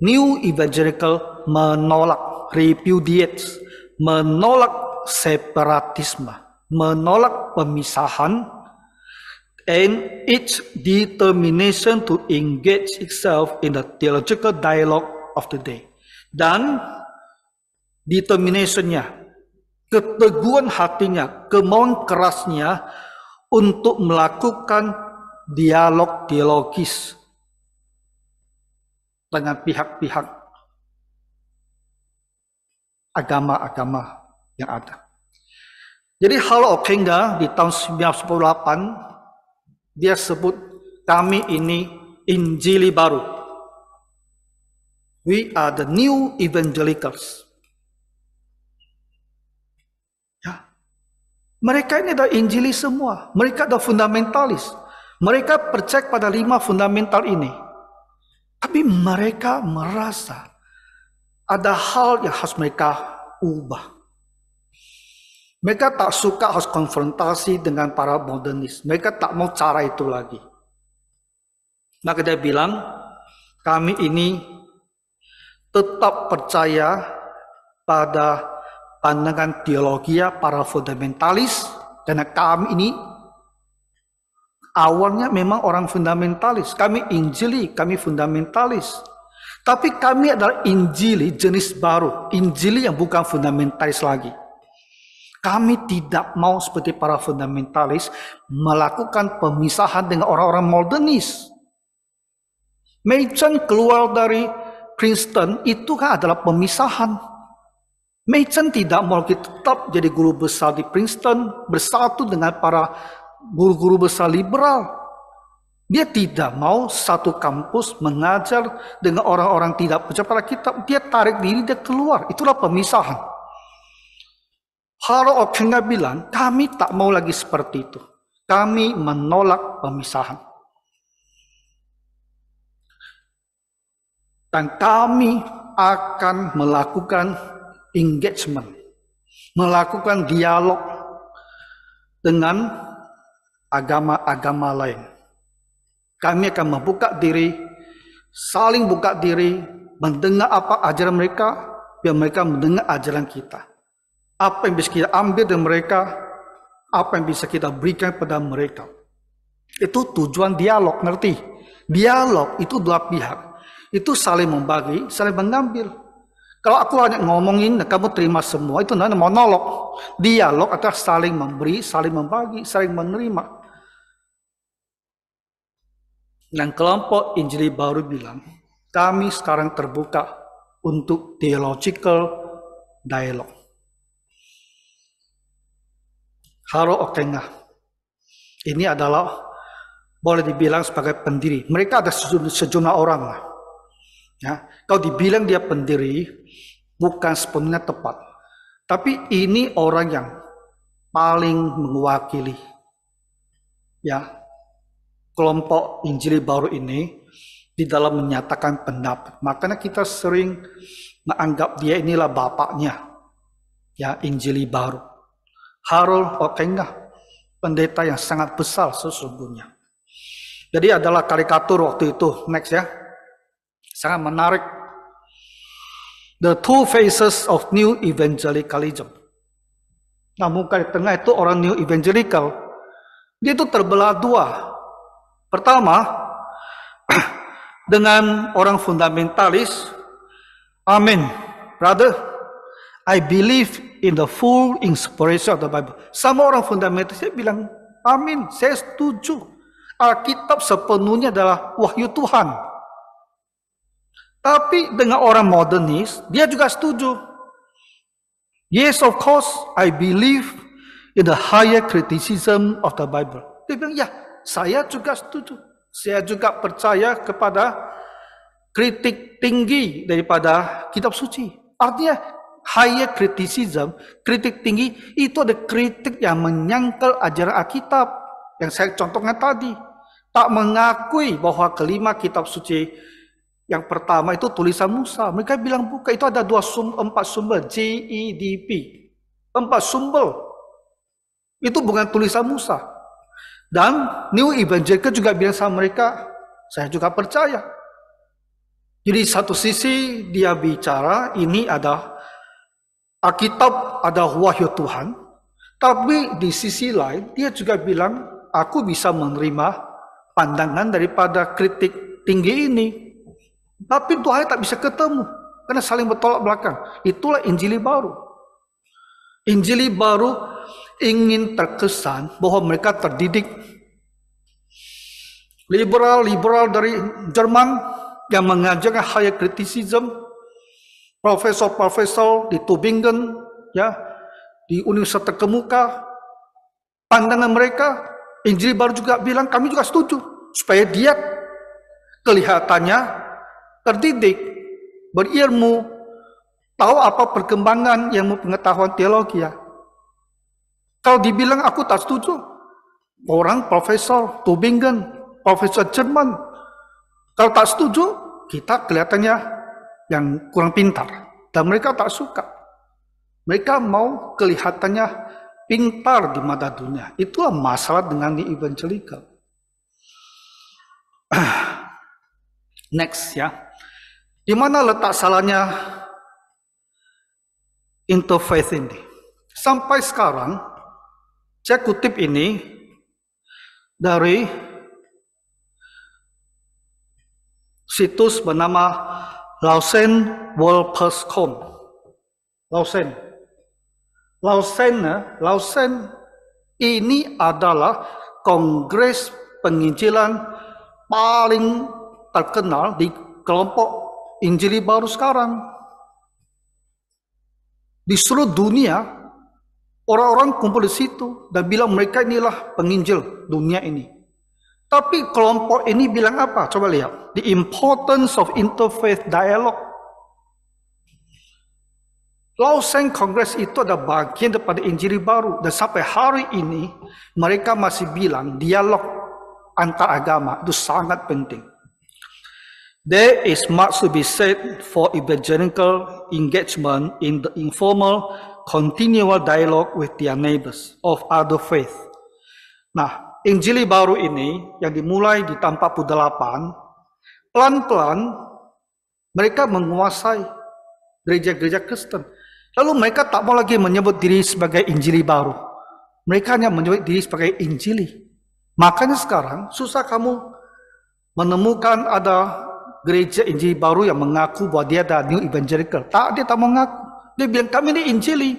New Evangelical menolak, repudiates, menolak separatisme, menolak pemisahan, and its determination to engage itself in the theological dialogue of the day. Dan determinationnya, keteguhan hatinya, kemauan kerasnya untuk melakukan dialog teologis dengan pihak-pihak agama-agama yang ada. Jadi Harold Ockenga di tahun 1998 dia sebut kami ini Injili baru. We are the new evangelicals. Ya. Mereka ini adalah Injili semua. Mereka adalah fundamentalis. Mereka percaya pada 5 fundamental ini. Tapi mereka merasa ada hal yang harus mereka ubah. Mereka tak suka harus konfrontasi dengan para modernis. Mereka tak mau cara itu lagi. Maka dia bilang, kami ini tetap percaya pada pandangan teologi para fundamentalis, karena kami ini awalnya memang orang fundamentalis. Kami Injili, kami fundamentalis. Tapi kami adalah Injili jenis baru, Injili yang bukan fundamentalis lagi. Kami tidak mau seperti para fundamentalis melakukan pemisahan dengan orang-orang modernis. Machen keluar dari Princeton itu kan adalah pemisahan. Machen tidak mau tetap jadi guru besar di Princeton bersatu dengan para guru-guru besar liberal. Dia tidak mau satu kampus mengajar dengan orang-orang tidak percaya pada kitab. Dia tarik diri, dia keluar. Itulah pemisahan. Harold Ockenga bilang, kami tak mau lagi seperti itu. Kami menolak pemisahan. Dan kami akan melakukan engagement, melakukan dialog dengan agama-agama lain. Kami akan membuka diri, saling buka diri, mendengar apa ajaran mereka, biar mereka mendengar ajaran kita. Apa yang bisa kita ambil dari mereka, apa yang bisa kita berikan kepada mereka. Itu tujuan dialog, ngerti? Dialog itu dua pihak. Itu saling membagi, saling mengambil. Kalau aku hanya ngomongin, kamu terima semua, itu namanya monolog. Dialog adalah saling memberi, saling membagi, saling menerima. Dan kelompok Injili baru bilang, kami sekarang terbuka untuk theological dialogue. Harold Ockenga ini adalah boleh dibilang sebagai pendiri. Mereka ada sejumlah orang lah. Ya, kalau dibilang dia pendiri, bukan sepenuhnya tepat. Tapi ini orang yang paling mewakili ya kelompok Injili baru ini di dalam menyatakan pendapat. Makanya kita sering menganggap dia inilah bapaknya ya Injili baru. Harold Ockenga, pendeta yang sangat besar sesungguhnya. Jadi adalah karikatur waktu itu, next ya. Sangat menarik. The two faces of New Evangelicalism. Nah, muka di tengah itu orang New Evangelical. Dia itu terbelah dua. Pertama, dengan orang fundamentalis. Amen. Brother, I believe in the full inspiration of the Bible. Sama orang fundamentalis dia bilang, amin, saya setuju. Alkitab sepenuhnya adalah wahyu Tuhan. Tapi dengan orang modernis, dia juga setuju. Yes, of course, I believe in the higher criticism of the Bible. Dia bilang, ya, saya juga setuju. Saya juga percaya kepada kritik tinggi daripada kitab suci. Artinya higher criticism, kritik tinggi itu ada kritik yang menyangkal ajaran Alkitab yang saya contohkan tadi. Tak mengakui bahwa kelima kitab suci yang pertama itu tulisan Musa. Mereka bilang bukan, itu ada 4 sumber, JEDP. 4 sumber. Itu bukan tulisan Musa. Dan New Evangelical juga bilang sama mereka, saya juga percaya. Jadi satu sisi dia bicara ini ada Alkitab, ada wahyu Tuhan. Tapi di sisi lain dia juga bilang aku bisa menerima pandangan daripada kritik tinggi ini. Tapi Tuhan tak bisa ketemu karena saling bertolak belakang. Itulah Injili baru. Injili baru ingin terkesan bahwa mereka terdidik. Liberal dari Jerman yang mengajarkan higher criticism, profesor-profesor di Tübingen, ya, di universitas terkemuka, pandangan mereka, Injil baru juga bilang kami juga setuju supaya dia kelihatannya terdidik, berilmu, tahu apa perkembangan ilmu pengetahuan teologi. Ya. Kalau dibilang aku tak setuju, orang profesor Tübingen, profesor Jerman, kalau tak setuju, kita kelihatannya yang kurang pintar. Dan mereka tak suka. Mereka mau kelihatannya pintar di mata dunia. Itulah masalah dengan di evangelical. Next ya. Di mana letak salahnya interfaith ini? Sampai sekarang, saya kutip ini dari situs bernama lausanne-world.com. Lausanne ini adalah kongres penginjilan paling terkenal di kelompok Injili baru sekarang. Di seluruh dunia, orang-orang kumpul di situ dan bilang mereka inilah penginjil dunia ini. Tapi kelompok ini bilang apa? Coba lihat. The importance of interfaith dialogue. Lausanne Congress itu ada bagian daripada Injili baru. Dan sampai hari ini, mereka masih bilang dialog antar agama itu sangat penting. There is much to be said for evangelical engagement in the informal, continual dialogue with their neighbors of other faith. Nah, Injili baru ini yang dimulai di tahun 48, pelan-pelan mereka menguasai gereja-gereja Kristen. Lalu mereka tak mau lagi menyebut diri sebagai Injili baru. Mereka hanya menyebut diri sebagai Injili. Makanya sekarang susah kamu menemukan ada gereja Injili baru yang mengaku bahwa dia ada New Evangelical. Dia tak mau mengaku. Dia bilang kami ini Injili.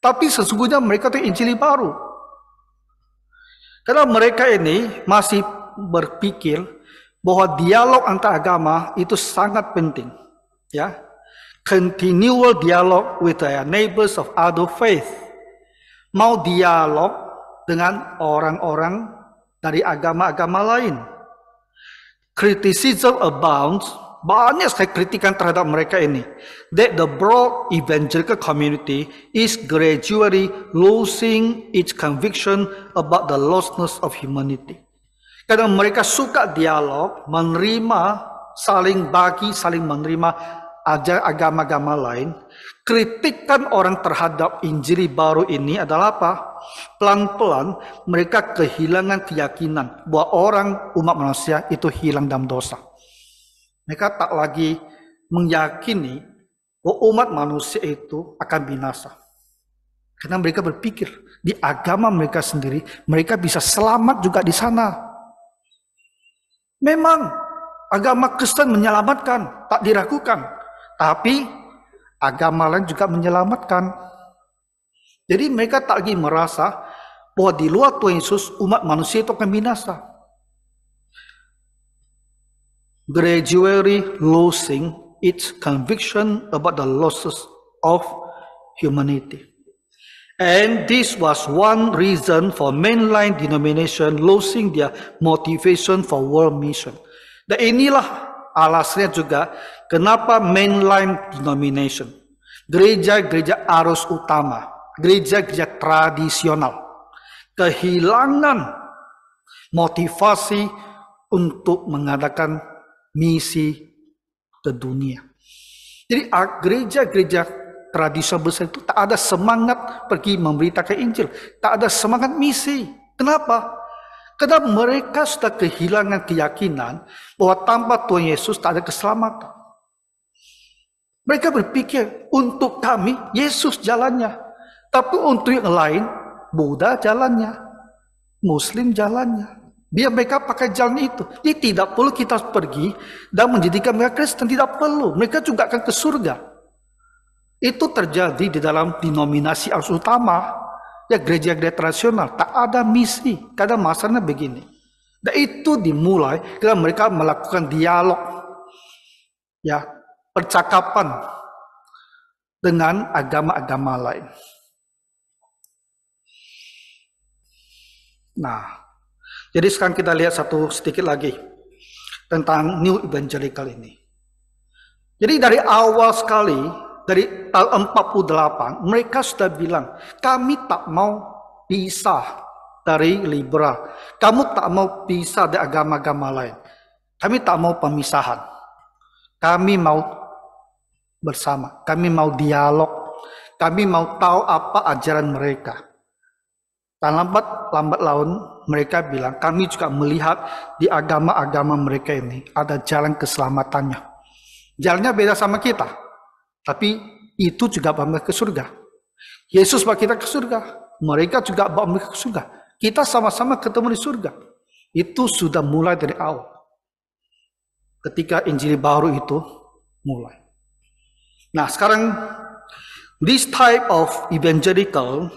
Tapi sesungguhnya mereka itu Injili baru. Karena mereka ini masih berpikir bahwa dialog antar agama itu sangat penting. Ya, continual dialogue with their neighbors of other faith. Mau dialog dengan orang-orang dari agama-agama lain. Criticism abounds, banyak sekali kritikan terhadap mereka ini. That the broad evangelical community is gradually losing its conviction about the lostness of humanity. Karena mereka suka dialog, menerima, saling bagi, saling menerima ajaran agama-agama lain. Kritikan orang terhadap Injili baru ini adalah apa? Pelan-pelan mereka kehilangan keyakinan bahwa orang umat manusia itu hilang dalam dosa. Mereka tak lagi meyakini bahwa umat manusia itu akan binasa. Karena mereka berpikir di agama mereka sendiri, mereka bisa selamat juga di sana. Memang agama Kristen menyelamatkan, tak diragukan. Tapi agama lain juga menyelamatkan. Jadi mereka tak lagi merasa bahwa di luar Tuhan Yesus umat manusia itu akan binasa. Gradually losing its conviction about the losses of humanity. And this was one reason for mainline denomination losing their motivation for world mission. Dan inilah alasannya juga kenapa mainline denomination, gereja-gereja arus utama, gereja-gereja tradisional, kehilangan motivasi untuk mengadakan misi ke dunia. Jadi gereja-gereja tradisional besar itu tak ada semangat pergi memberitakan Injil, tak ada semangat misi. Kenapa? Karena mereka sudah kehilangan keyakinan bahwa tanpa Tuhan Yesus tak ada keselamatan. Mereka berpikir untuk kami Yesus jalannya, tapi untuk yang lain Buddha jalannya, Muslim jalannya. Biar mereka pakai jalan itu. Jadi tidak perlu kita pergi dan menjadikan mereka Kristen, tidak perlu. Mereka juga akan ke surga. Itu terjadi di dalam denominasi arus utama, ya gereja-gereja tradisional, tak ada misi. Kadang masalahnya begini. Dan itu dimulai ketika mereka melakukan dialog, ya percakapan dengan agama-agama lain. Nah, jadi sekarang kita lihat sedikit lagi tentang New Evangelical ini. Jadi dari awal sekali, dari tahun 48, mereka sudah bilang, kami tak mau pisah dari liberal. Kamu tak mau pisah dari agama-agama lain. Kami tak mau pemisahan. Kami mau bersama. Kami mau dialog. Kami mau tahu apa ajaran mereka. Dan lambat laun mereka bilang, kami juga melihat di agama-agama mereka ini ada jalan keselamatannya. Jalannya beda sama kita, tapi itu juga bawa mereka ke surga. Yesus bawa kita ke surga, mereka juga bawa mereka ke surga. Kita sama-sama ketemu di surga. Itu sudah mulai dari awal. Ketika Injil baru itu mulai. Nah sekarang, this type of evangelical,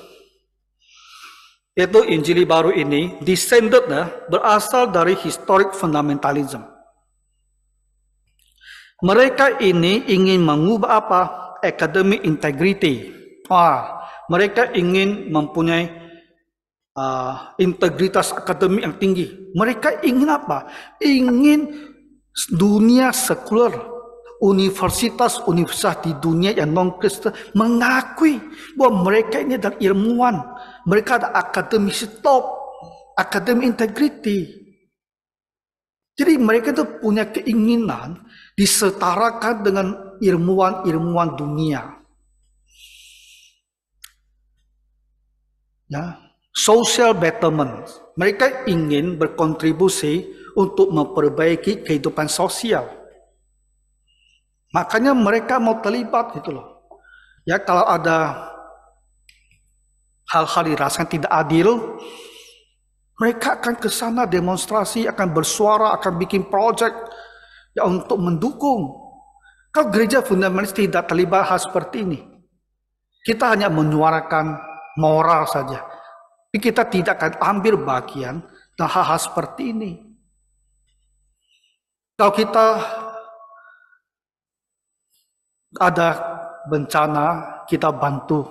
yaitu Injil baru ini, descended berasal dari historic fundamentalism. Mereka ini ingin mengubah apa? Academic integrity. Mereka ingin mempunyai integritas akademik yang tinggi. Mereka ingin apa? Ingin dunia sekuler, universitas di dunia yang non-Kristen mengakui bahwa mereka ini adalah ilmuwan. Mereka ada akademisi top, akademik integrity. Jadi mereka itu punya keinginan disetarakan dengan ilmuwan-ilmuwan dunia. Ya, social betterment. Mereka ingin berkontribusi untuk memperbaiki kehidupan sosial. Makanya mereka mau terlibat gitu loh. Ya, kalau ada hal-hal dirasakan tidak adil, mereka akan ke sana demonstrasi, akan bersuara, akan bikin project ya untuk mendukung. Kalau gereja fundamentalis tidak terlibat hal seperti ini, kita hanya menyuarakan moral saja. Tapi kita tidak akan ambil bagian dalam hal-hal seperti ini. Kalau kita ada bencana, kita bantu.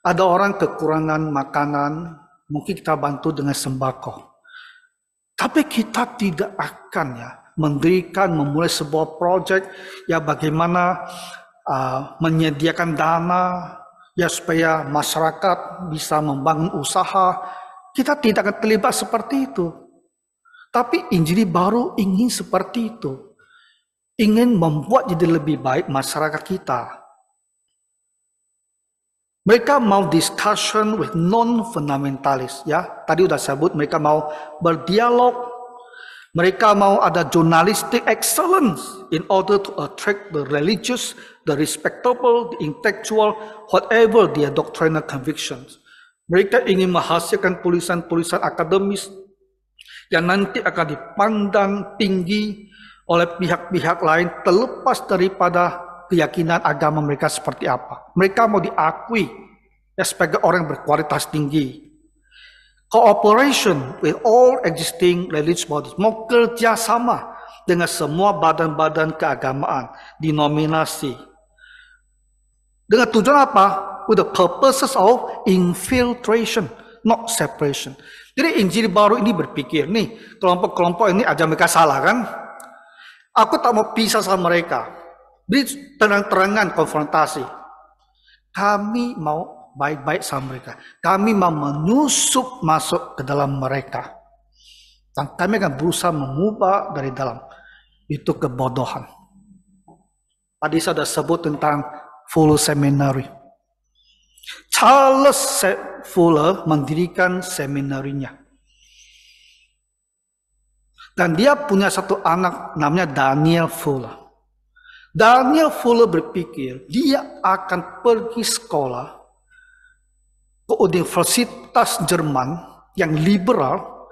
Ada orang kekurangan makanan, mungkin kita bantu dengan sembako. Tapi kita tidak akan memulai sebuah proyek ya bagaimana menyediakan dana ya supaya masyarakat bisa membangun usaha. Kita tidak akan terlibat seperti itu. Tapi Injil baru ingin seperti itu. Ingin membuat jadi lebih baik masyarakat kita. Mereka mau discussion with non-fundamentalis, ya. Tadi udah sebut mereka mau berdialog. Mereka mau ada journalistic excellence in order to attract the religious, the respectable, the intellectual, whatever their doctrinal convictions. Mereka ingin menghasilkan tulisan-tulisan akademis yang nanti akan dipandang tinggi oleh pihak-pihak lain terlepas daripada keyakinan agama mereka seperti apa. Mereka mau diakui sebagai orang yang berkualitas tinggi. Cooperation with all existing religious bodies. Mau kerjasama dengan semua badan-badan keagamaan, denominasi. Dengan tujuan apa? with the purposes of infiltration, not separation. Jadi Injil baru ini berpikir, nih kelompok-kelompok ini aja mereka salah kan? Aku tak mau pisah sama mereka. Jadi terang-terangan konfrontasi. Kami mau baik-baik sama mereka. Kami mau menyusup masuk ke dalam mereka. Dan kami akan berusaha mengubah dari dalam. Itu kebodohan. Tadi saya sudah sebut tentang Fuller Seminary. Charles Fuller mendirikan seminarinya. Dan dia punya satu anak namanya Daniel Fuller. Daniel Fuller berpikir dia akan pergi sekolah ke Universitas Jerman yang liberal.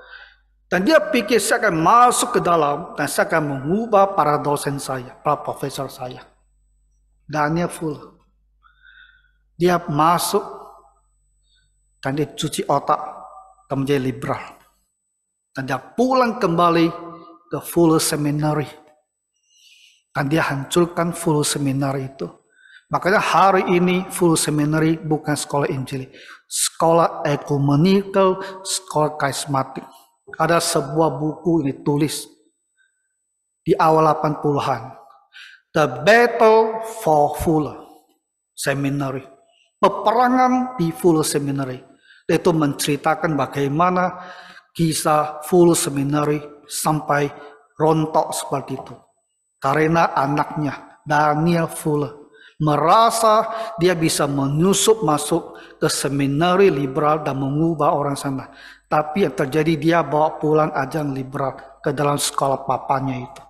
Dan dia pikir saya akan masuk ke dalam dan saya akan mengubah para dosen saya, para profesor saya. Daniel Fuller. Dia masuk dan dia cuci otak dan menjadi liberal. Dan dia pulang kembali ke Fuller Seminary. Dan dia hancurkan Fuller Seminary itu. Makanya hari ini Fuller Seminary bukan sekolah Injili. Sekolah ekumenikal, sekolah karismatik. Ada sebuah buku ini tulis di awal 80-an. The Battle for Fuller Seminary. Peperangan di Fuller Seminary. Itu menceritakan bagaimana kisah Fuller Seminary sampai rontok seperti itu. Karena anaknya Daniel Fuller merasa dia bisa menyusup masuk ke seminari liberal dan mengubah orang sana. Tapi yang terjadi dia bawa pulang ajang liberal ke dalam sekolah papanya itu.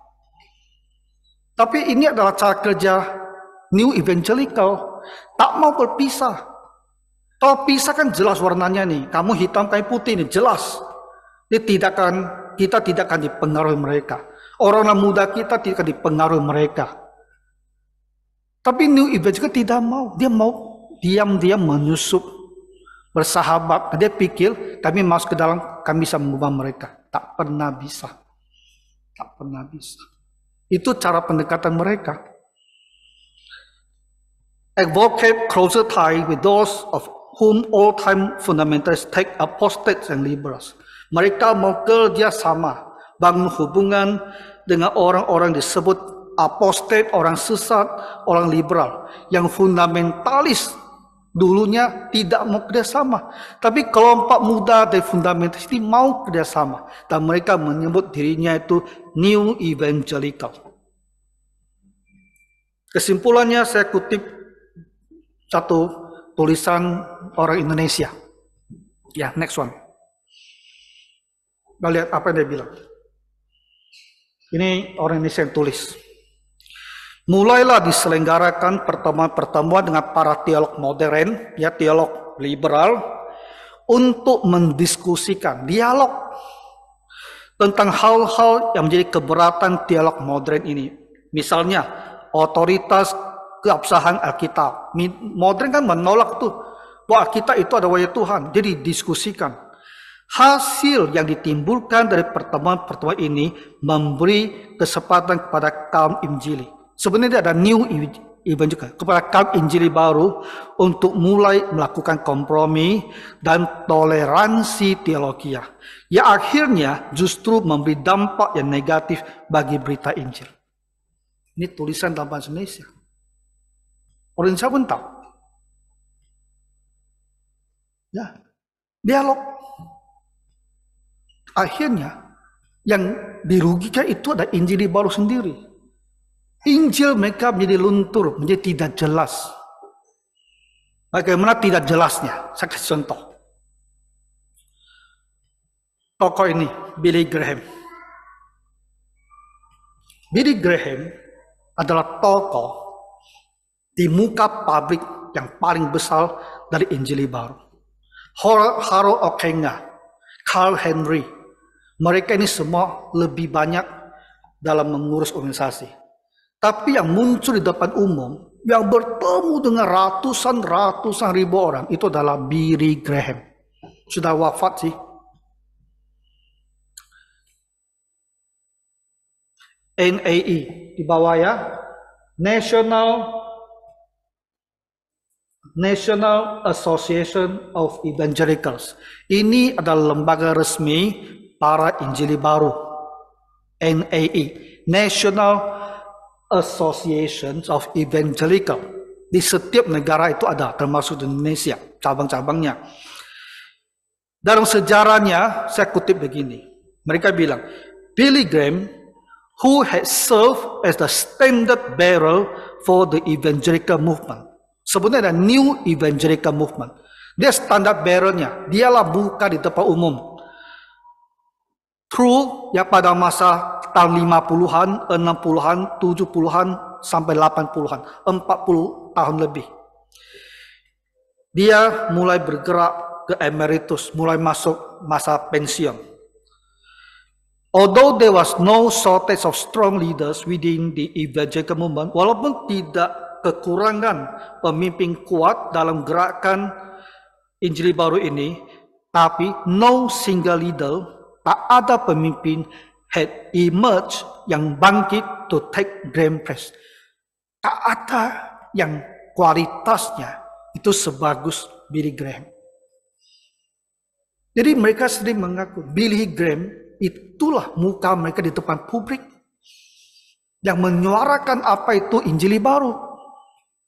Tapi ini adalah cara kerja New Evangelical. Tak mau berpisah. Kalau pisah kan jelas warnanya nih. Kamu hitam, kamu putih nih, jelas. Kita tidak akan dipengaruhi mereka. Orang muda kita tidak akan dipengaruhi mereka. Tapi New Evangelical tidak mau. Dia mau diam-diam menyusup, bersahabat. Dia pikir kami masuk ke dalam, kami bisa mengubah mereka. Tak pernah bisa. Tak pernah bisa. Itu cara pendekatan mereka. Advocate closer tie with those of whom all-time fundamentalists take apostates and liberals. Mereka mau kerja sama, bangun hubungan dengan orang-orang disebut apostate, orang sesat, orang liberal, yang fundamentalis dulunya tidak mau kerjasama. Tapi kelompok muda dari fundamentalis ini mau kerjasama. Dan mereka menyebut dirinya itu New Evangelical. Kesimpulannya saya kutip satu tulisan orang Indonesia. Ya, next one. Kita lihat apa yang dia bilang. Ini orang Indonesia yang tulis. Mulailah diselenggarakan pertemuan-pertemuan dengan para teolog modern, ya teolog liberal, untuk mendiskusikan dialog tentang hal-hal yang menjadi keberatan teolog modern ini. Misalnya, otoritas keabsahan Alkitab. Modern kan menolak tuh bahwa Alkitab itu ada wahyu Tuhan. Jadi diskusikan. Hasil yang ditimbulkan dari pertemuan-pertemuan ini memberi kesempatan kepada kaum Injili. Sebenarnya ada New Evangelical kepada kaum Injili baru untuk mulai melakukan kompromi dan toleransi teologi. Ya akhirnya justru memberi dampak yang negatif bagi berita Injil. Ini tulisan dalam bahasa Indonesia. Orang Indonesia pun tahu. Ya, dialog. Akhirnya yang dirugikan itu ada Injil baru sendiri. Injil mereka menjadi luntur, menjadi tidak jelas. Bagaimana tidak jelasnya? Saya kasih contoh. Tokoh ini, Billy Graham. Billy Graham adalah tokoh di muka publik yang paling besar dari Injil baru. Harold Ockenga, Carl Henry, mereka ini semua lebih banyak dalam mengurus organisasi. Tapi yang muncul di depan umum, yang bertemu dengan ratusan ribu orang, itu adalah Billy Graham. Sudah wafat sih. NAE di bawah ya, National Association of Evangelicals. Ini adalah lembaga resmi para Injili Baru. NAE, National Association of Evangelical. Di setiap negara itu ada, termasuk di Indonesia, cabang-cabangnya. Dalam sejarahnya, saya kutip begini. Mereka bilang, Billy Graham, who had served as the standard bearer for the evangelical movement. Sebenarnya ada New Evangelical Movement. Dia standard bearer-nya. Dialah buka di tempat umum. Through yang pada masa tahun 50-an, 60-an, 70-an, sampai 80-an. 40 tahun lebih. Dia mulai bergerak ke emeritus, mulai masuk masa pensiun. Although there was no shortage of strong leaders within the evangelical movement, walaupun tidak kekurangan pemimpin kuat dalam gerakan Injili Baru ini, tapi no single leader, tak ada pemimpin had emerged yang bangkit to take Graham place. Tak ada yang kualitasnya itu sebagus Billy Graham. Jadi mereka sering mengaku Billy Graham itulah muka mereka di depan publik yang menyuarakan apa itu Injili Baru.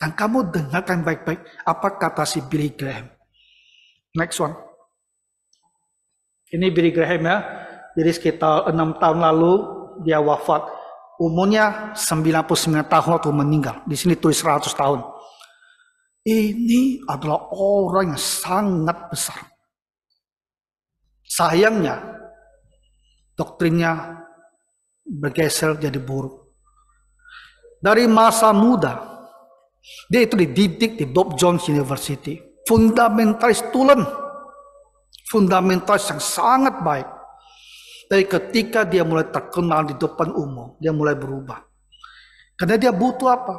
Dan kamu dengarkan baik-baik apa kata si Billy Graham. Next one. Ini Billy Graham ya. Jadi sekitar 6 tahun lalu dia wafat. Umurnya 99 tahun waktu meninggal. Di sini tulis 100 tahun. Ini adalah orang yang sangat besar. Sayangnya doktrinnya bergeser jadi buruk. Dari masa muda dia itu dididik di Bob Jones University. Fundamentalis tulen. Fundamentalis yang sangat baik. Dari ketika dia mulai terkenal di depan umum, dia mulai berubah. Karena dia butuh apa?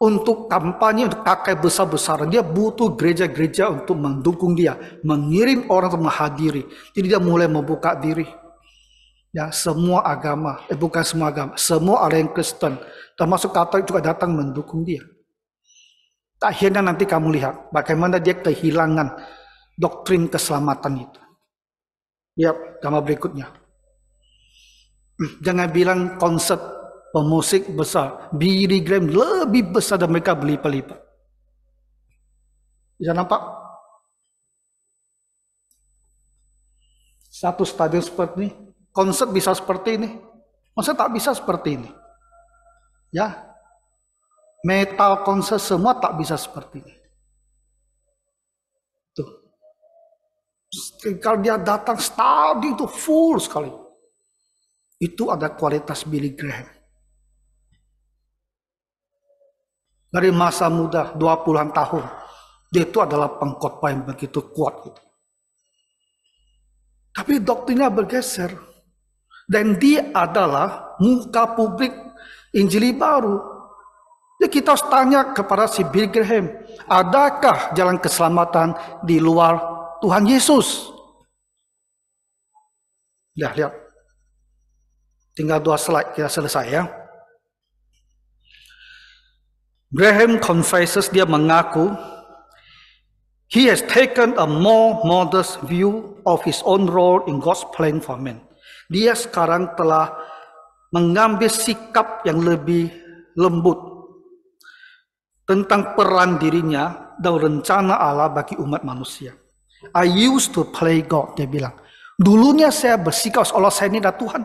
Untuk kampanye, untuk pakai besar-besaran. Dia butuh gereja-gereja untuk mendukung dia. Mengirim orang untuk menghadiri. Jadi dia mulai membuka diri. Ya, semua agama, bukan semua agama, semua aliran Kristen, termasuk Katolik juga datang mendukung dia. Akhirnya nanti kamu lihat bagaimana dia kehilangan doktrin keselamatan itu. Lihat gambar berikutnya. Jangan bilang konsep pemusik besar. Billy Graham lebih besar dan mereka berlipat-lipat. Bisa nampak? Satu stadion seperti ini. Konsep bisa seperti ini. Konsep tak bisa seperti ini. Ya. Metal konser semua tak bisa seperti ini. Tuh. Kalau dia datang stadion itu full sekali. Itu ada kualitas Billy Graham. Dari masa muda 20-an tahun. Dia itu adalah pengkhotbah yang begitu kuat gitu. Tapi doktrinnya bergeser. Dan dia adalah muka publik Injili Baru. Jadi kita harus tanya kepada si Billy Graham, adakah jalan keselamatan di luar Tuhan Yesus? Lihat. Tinggal 2 slide kita selesai ya. Graham confesses, dia mengaku, he has taken a more modest view of his own role in God's plan for men. Dia sekarang telah mengambil sikap yang lebih lembut tentang peran dirinya dan rencana Allah bagi umat manusia. I used to play God, dia bilang. Dulunya saya bersikap seolah saya ini adalah Tuhan.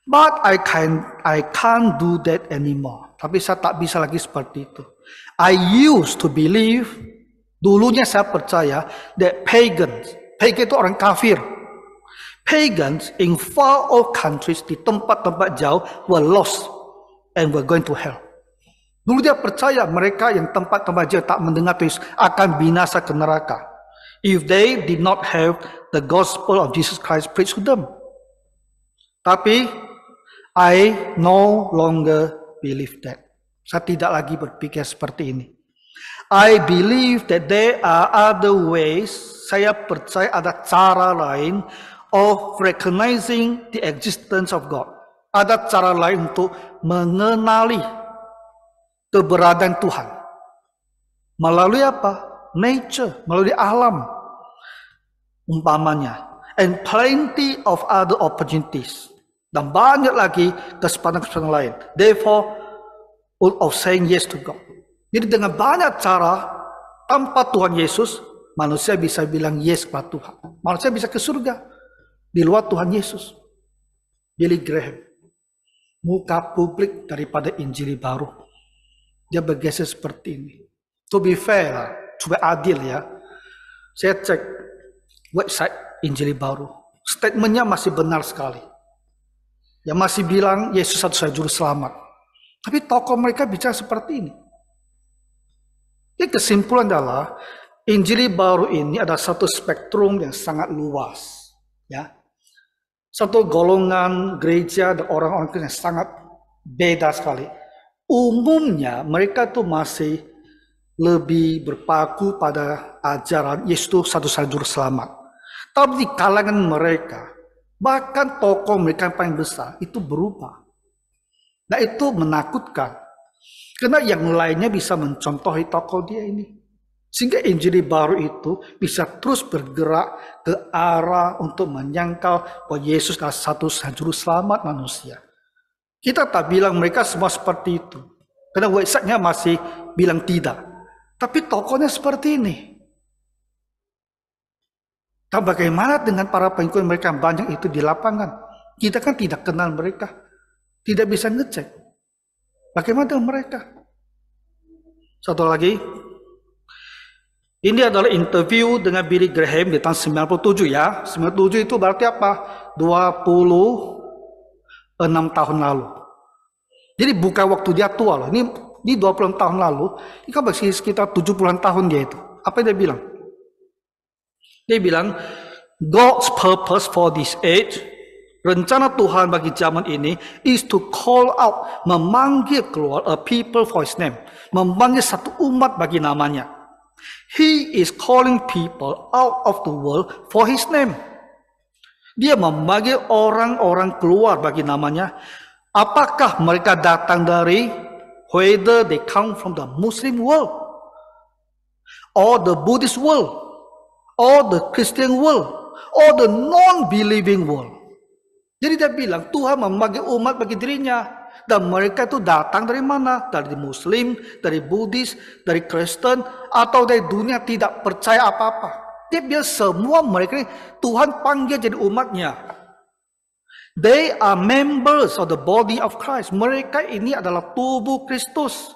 But I can't do that anymore. Tapi saya tak bisa lagi seperti itu. I used to believe, dulunya saya percaya that pagan itu orang kafir. Pagans in far off countries, di tempat-tempat jauh, were lost and were going to hell. Dulu dia percaya mereka yang tempat-tempat jauh tak mendengar Yesus akan binasa ke neraka. If they did not have the gospel of Jesus Christ preached to them. Tapi, I no longer believe that. Saya tidak lagi berpikir seperti ini. I believe that there are other ways. Saya percaya ada cara lain of recognizing the existence of God. Ada cara lain untuk mengenali keberadaan Tuhan. Melalui apa? Nature, melalui alam. Umpamanya. And plenty of other opportunities. Dan banyak lagi kesempatan-kesempatan lain. Therefore, all of saying yes to God. Jadi dengan banyak cara, tanpa Tuhan Yesus, manusia bisa bilang yes kepada Tuhan. Manusia bisa ke surga. Di luar Tuhan Yesus. Billy Graham. Muka publik daripada Injili baru. Dia bergeser seperti ini. To be fair lah, supaya adil ya. Saya cek website Injili baru. Statementnya masih benar sekali. Yang masih bilang Yesus satu-satunya juru selamat. Tapi tokoh mereka bicara seperti ini. Jadi kesimpulan adalah Injili baru ini ada satu spektrum yang sangat luas. Ya. Satu golongan gereja dan orang-orang yang sangat beda sekali. Umumnya mereka tuh masih lebih berpaku pada ajaran Yesus itu satu-satunya juru selamat. Tapi di kalangan mereka, bahkan tokoh mereka yang paling besar itu berubah. Nah itu menakutkan. Karena yang lainnya bisa mencontohi tokoh dia ini. Sehingga Injili baru itu bisa terus bergerak ke arah untuk menyangkal bahwa Yesus adalah satu-satunya juru selamat manusia. Kita tak bilang mereka semua seperti itu. Karena website-nya masih bilang tidak. Tapi tokohnya seperti ini. Dan bagaimana dengan para pengikut mereka yang banyak itu di lapangan? Kita kan tidak kenal mereka. Tidak bisa ngecek. Bagaimana dengan mereka? Satu lagi. Ini adalah interview dengan Billy Graham di tahun 97 ya. 97 itu berarti apa? 26 tahun lalu. Jadi bukan waktu dia tua loh. Ini 20 tahun lalu. Ini kan masih sekitar 70-an tahun dia itu. Apa yang dia bilang? Dia bilang, God's purpose for this age, rencana Tuhan bagi zaman ini, is to call out, memanggil keluar a people for his name. Memanggil satu umat bagi namanya. He is calling people out of the world for his name. Dia memanggil orang-orang keluar bagi namanya. Apakah mereka datang dari, whether they come from the Muslim world, or the Buddhist world, or the Christian world, or the non-believing world. Jadi dia bilang, Tuhan memanggil umat bagi dirinya. Dan mereka itu datang dari mana? Dari Muslim, dari Buddhis, dari Kristen, atau dari dunia tidak percaya apa-apa. Dia bilang semua mereka ini Tuhan panggil jadi umatnya. They are members of the body of Christ. Mereka ini adalah tubuh Kristus.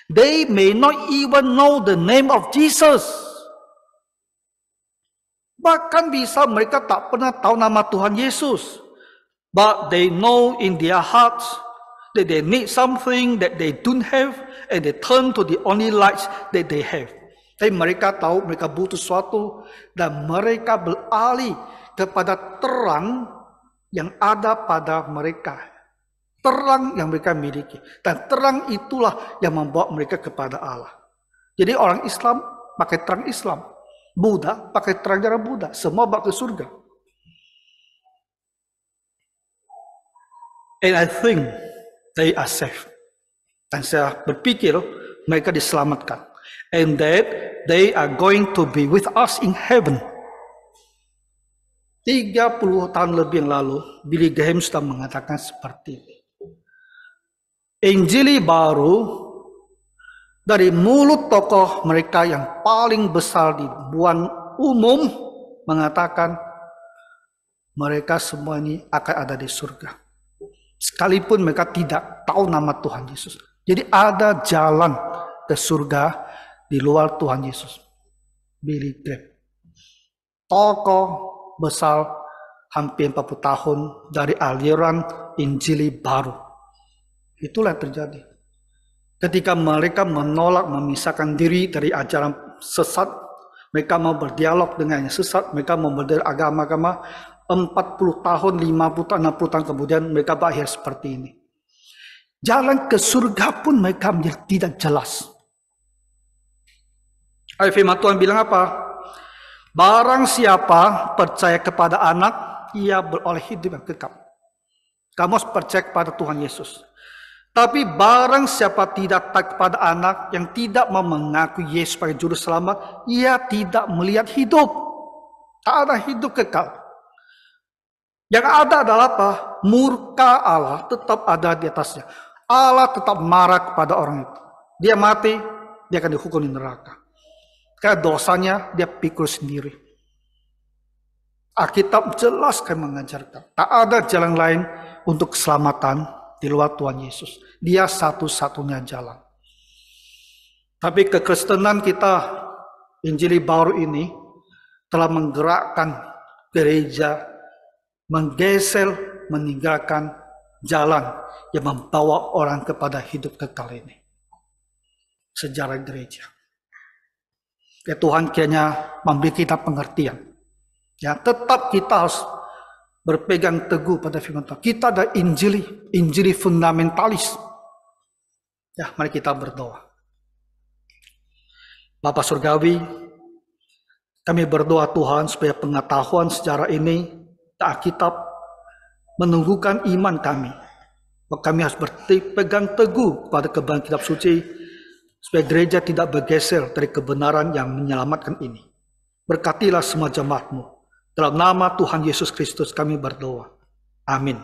They may not even know the name of Jesus. Bahkan bisa mereka tak pernah tahu nama Tuhan Yesus. But they know in their hearts that they need something that they don't have, and they turn to the only lights that they have. Tapi mereka tahu mereka butuh sesuatu, dan mereka beralih kepada terang yang ada pada mereka. Terang yang mereka miliki. Dan terang itulah yang membawa mereka kepada Allah. Jadi orang Islam pakai terang Islam. Buddha pakai terang darah Buddha. Semua bawa ke surga. And I think they are safe. Dan saya berpikir mereka diselamatkan. And that they are going to be with us in heaven. 30 tahun lebih yang lalu, Billy Graham sudah mengatakan seperti ini. Injili baru dari mulut tokoh mereka yang paling besar di buan umum mengatakan mereka semua ini akan ada di surga. Sekalipun mereka tidak tahu nama Tuhan Yesus. Jadi ada jalan ke surga di luar Tuhan Yesus. Billy Graham. Tokoh besar hampir 40 tahun dari aliran Injili baru. Itulah yang terjadi. Ketika mereka menolak memisahkan diri dari ajaran sesat, mereka mau berdialog dengan yang sesat, mereka mau berdiri agama-agama, 40 tahun, 50 tahun, 60 tahun kemudian mereka berakhir seperti ini. Jalan ke surga pun mereka menjadi tidak jelas. Ayat firman Tuhan bilang apa? Barang siapa percaya kepada anak, ia beroleh hidup yang kekal. Kamu harus percaya kepada Tuhan Yesus. Tapi barang siapa tidak taat kepada anak yang tidak mau mengaku Yesus sebagai juru selamat, ia tidak melihat hidup. Tak ada hidup kekal. Yang ada adalah apa? Murka Allah tetap ada di atasnya. Allah tetap marah kepada orang itu. Dia mati, dia akan dihukum di neraka. Karena dosanya dia pikul sendiri. Alkitab jelas kan mengajarkan. Tak ada jalan lain untuk keselamatan di luar Tuhan Yesus. Dia satu-satunya jalan. Tapi kekristenan kita, Injili baru ini, telah menggerakkan gereja, menggeser, meninggalkan jalan yang membawa orang kepada hidup kekal ini. Sejarah gereja. Ya Tuhan kiranya memberi kita pengertian. Ya tetap kita harus berpegang teguh pada firman Tuhan. Kita ada Injili fundamentalis. Ya, mari kita berdoa. Bapa Surgawi, kami berdoa Tuhan supaya pengetahuan sejarah ini Alkitab menunggukan iman kami. Bahwa kami harus berpegang teguh pada kebenaran kitab suci supaya gereja tidak bergeser dari kebenaran yang menyelamatkan ini. Berkatilah semua jemaat-Mu. Dalam nama Tuhan Yesus Kristus kami berdoa. Amin.